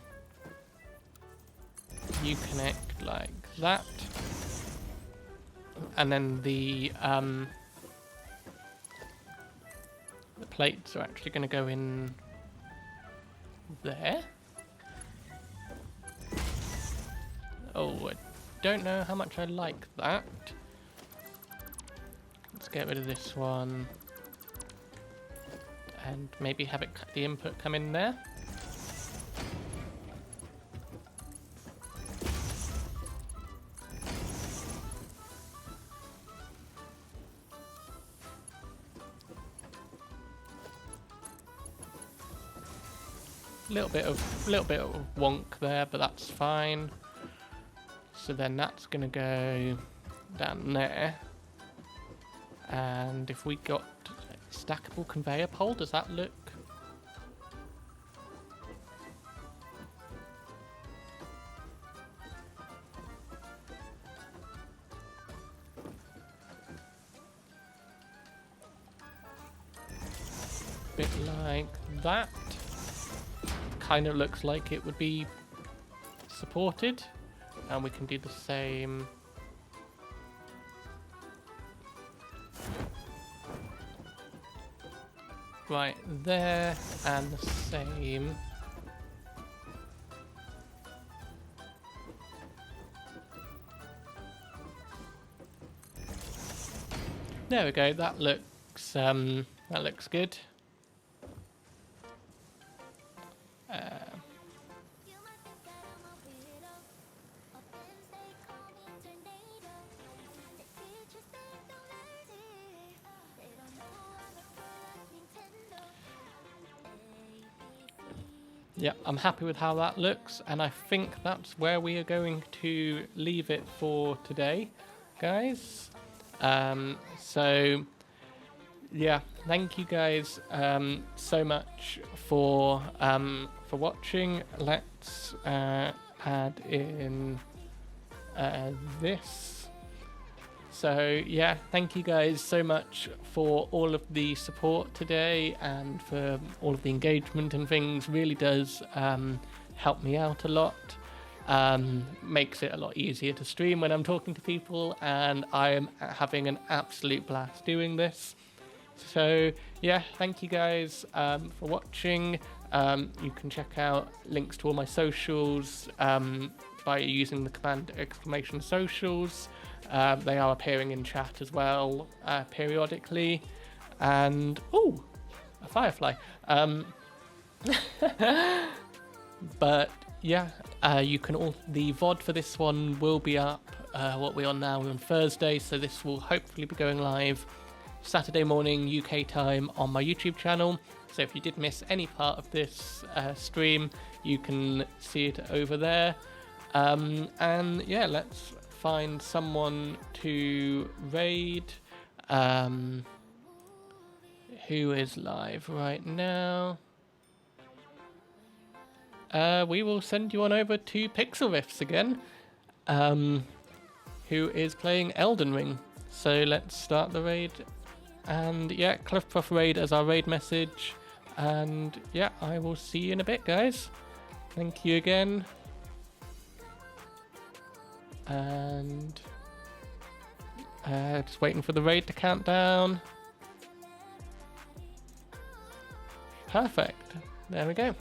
you connect like that. And then the plates are actually going to go in there. Oh, I don't know how much I like that. Let's get rid of this one. And maybe have it the input come in there. Little bit of wonk there, but that's fine. So then that's gonna go down there. And if we got a stackable conveyor pole, does that look? Bit like that. Kind of looks like it would be supported. And we can do the same. Right there, and the same. There we go. That looks good. yeah, I'm happy with how that looks, and I think that's where we are going to leave it for today, guys. So yeah, thank you guys so much for watching. Let's add in this. So yeah, thank you guys so much for all of the support today and for all of the engagement and things. Really does help me out a lot. Makes it a lot easier to stream when I'm talking to people, and I am having an absolute blast doing this. So yeah, thank you guys for watching. You can check out links to all my socials by using the command !socials. They are appearing in chat as well periodically. And oh, a firefly. But yeah, you can all, the VOD for this one will be up. What we're on now, we're on Thursday, so this will hopefully be going live Saturday morning UK time on my YouTube channel. So if you did miss any part of this stream, you can see it over there. And yeah, let's find someone to raid. Who is live right now? We will send you on over to Pixel Riffs again, who is playing Elden Ring. So let's start the raid. And yeah, Clevprof raid as our raid message. And yeah, I will see you in a bit, guys. Thank you again. And just waiting for the raid to count down. Perfect. There we go.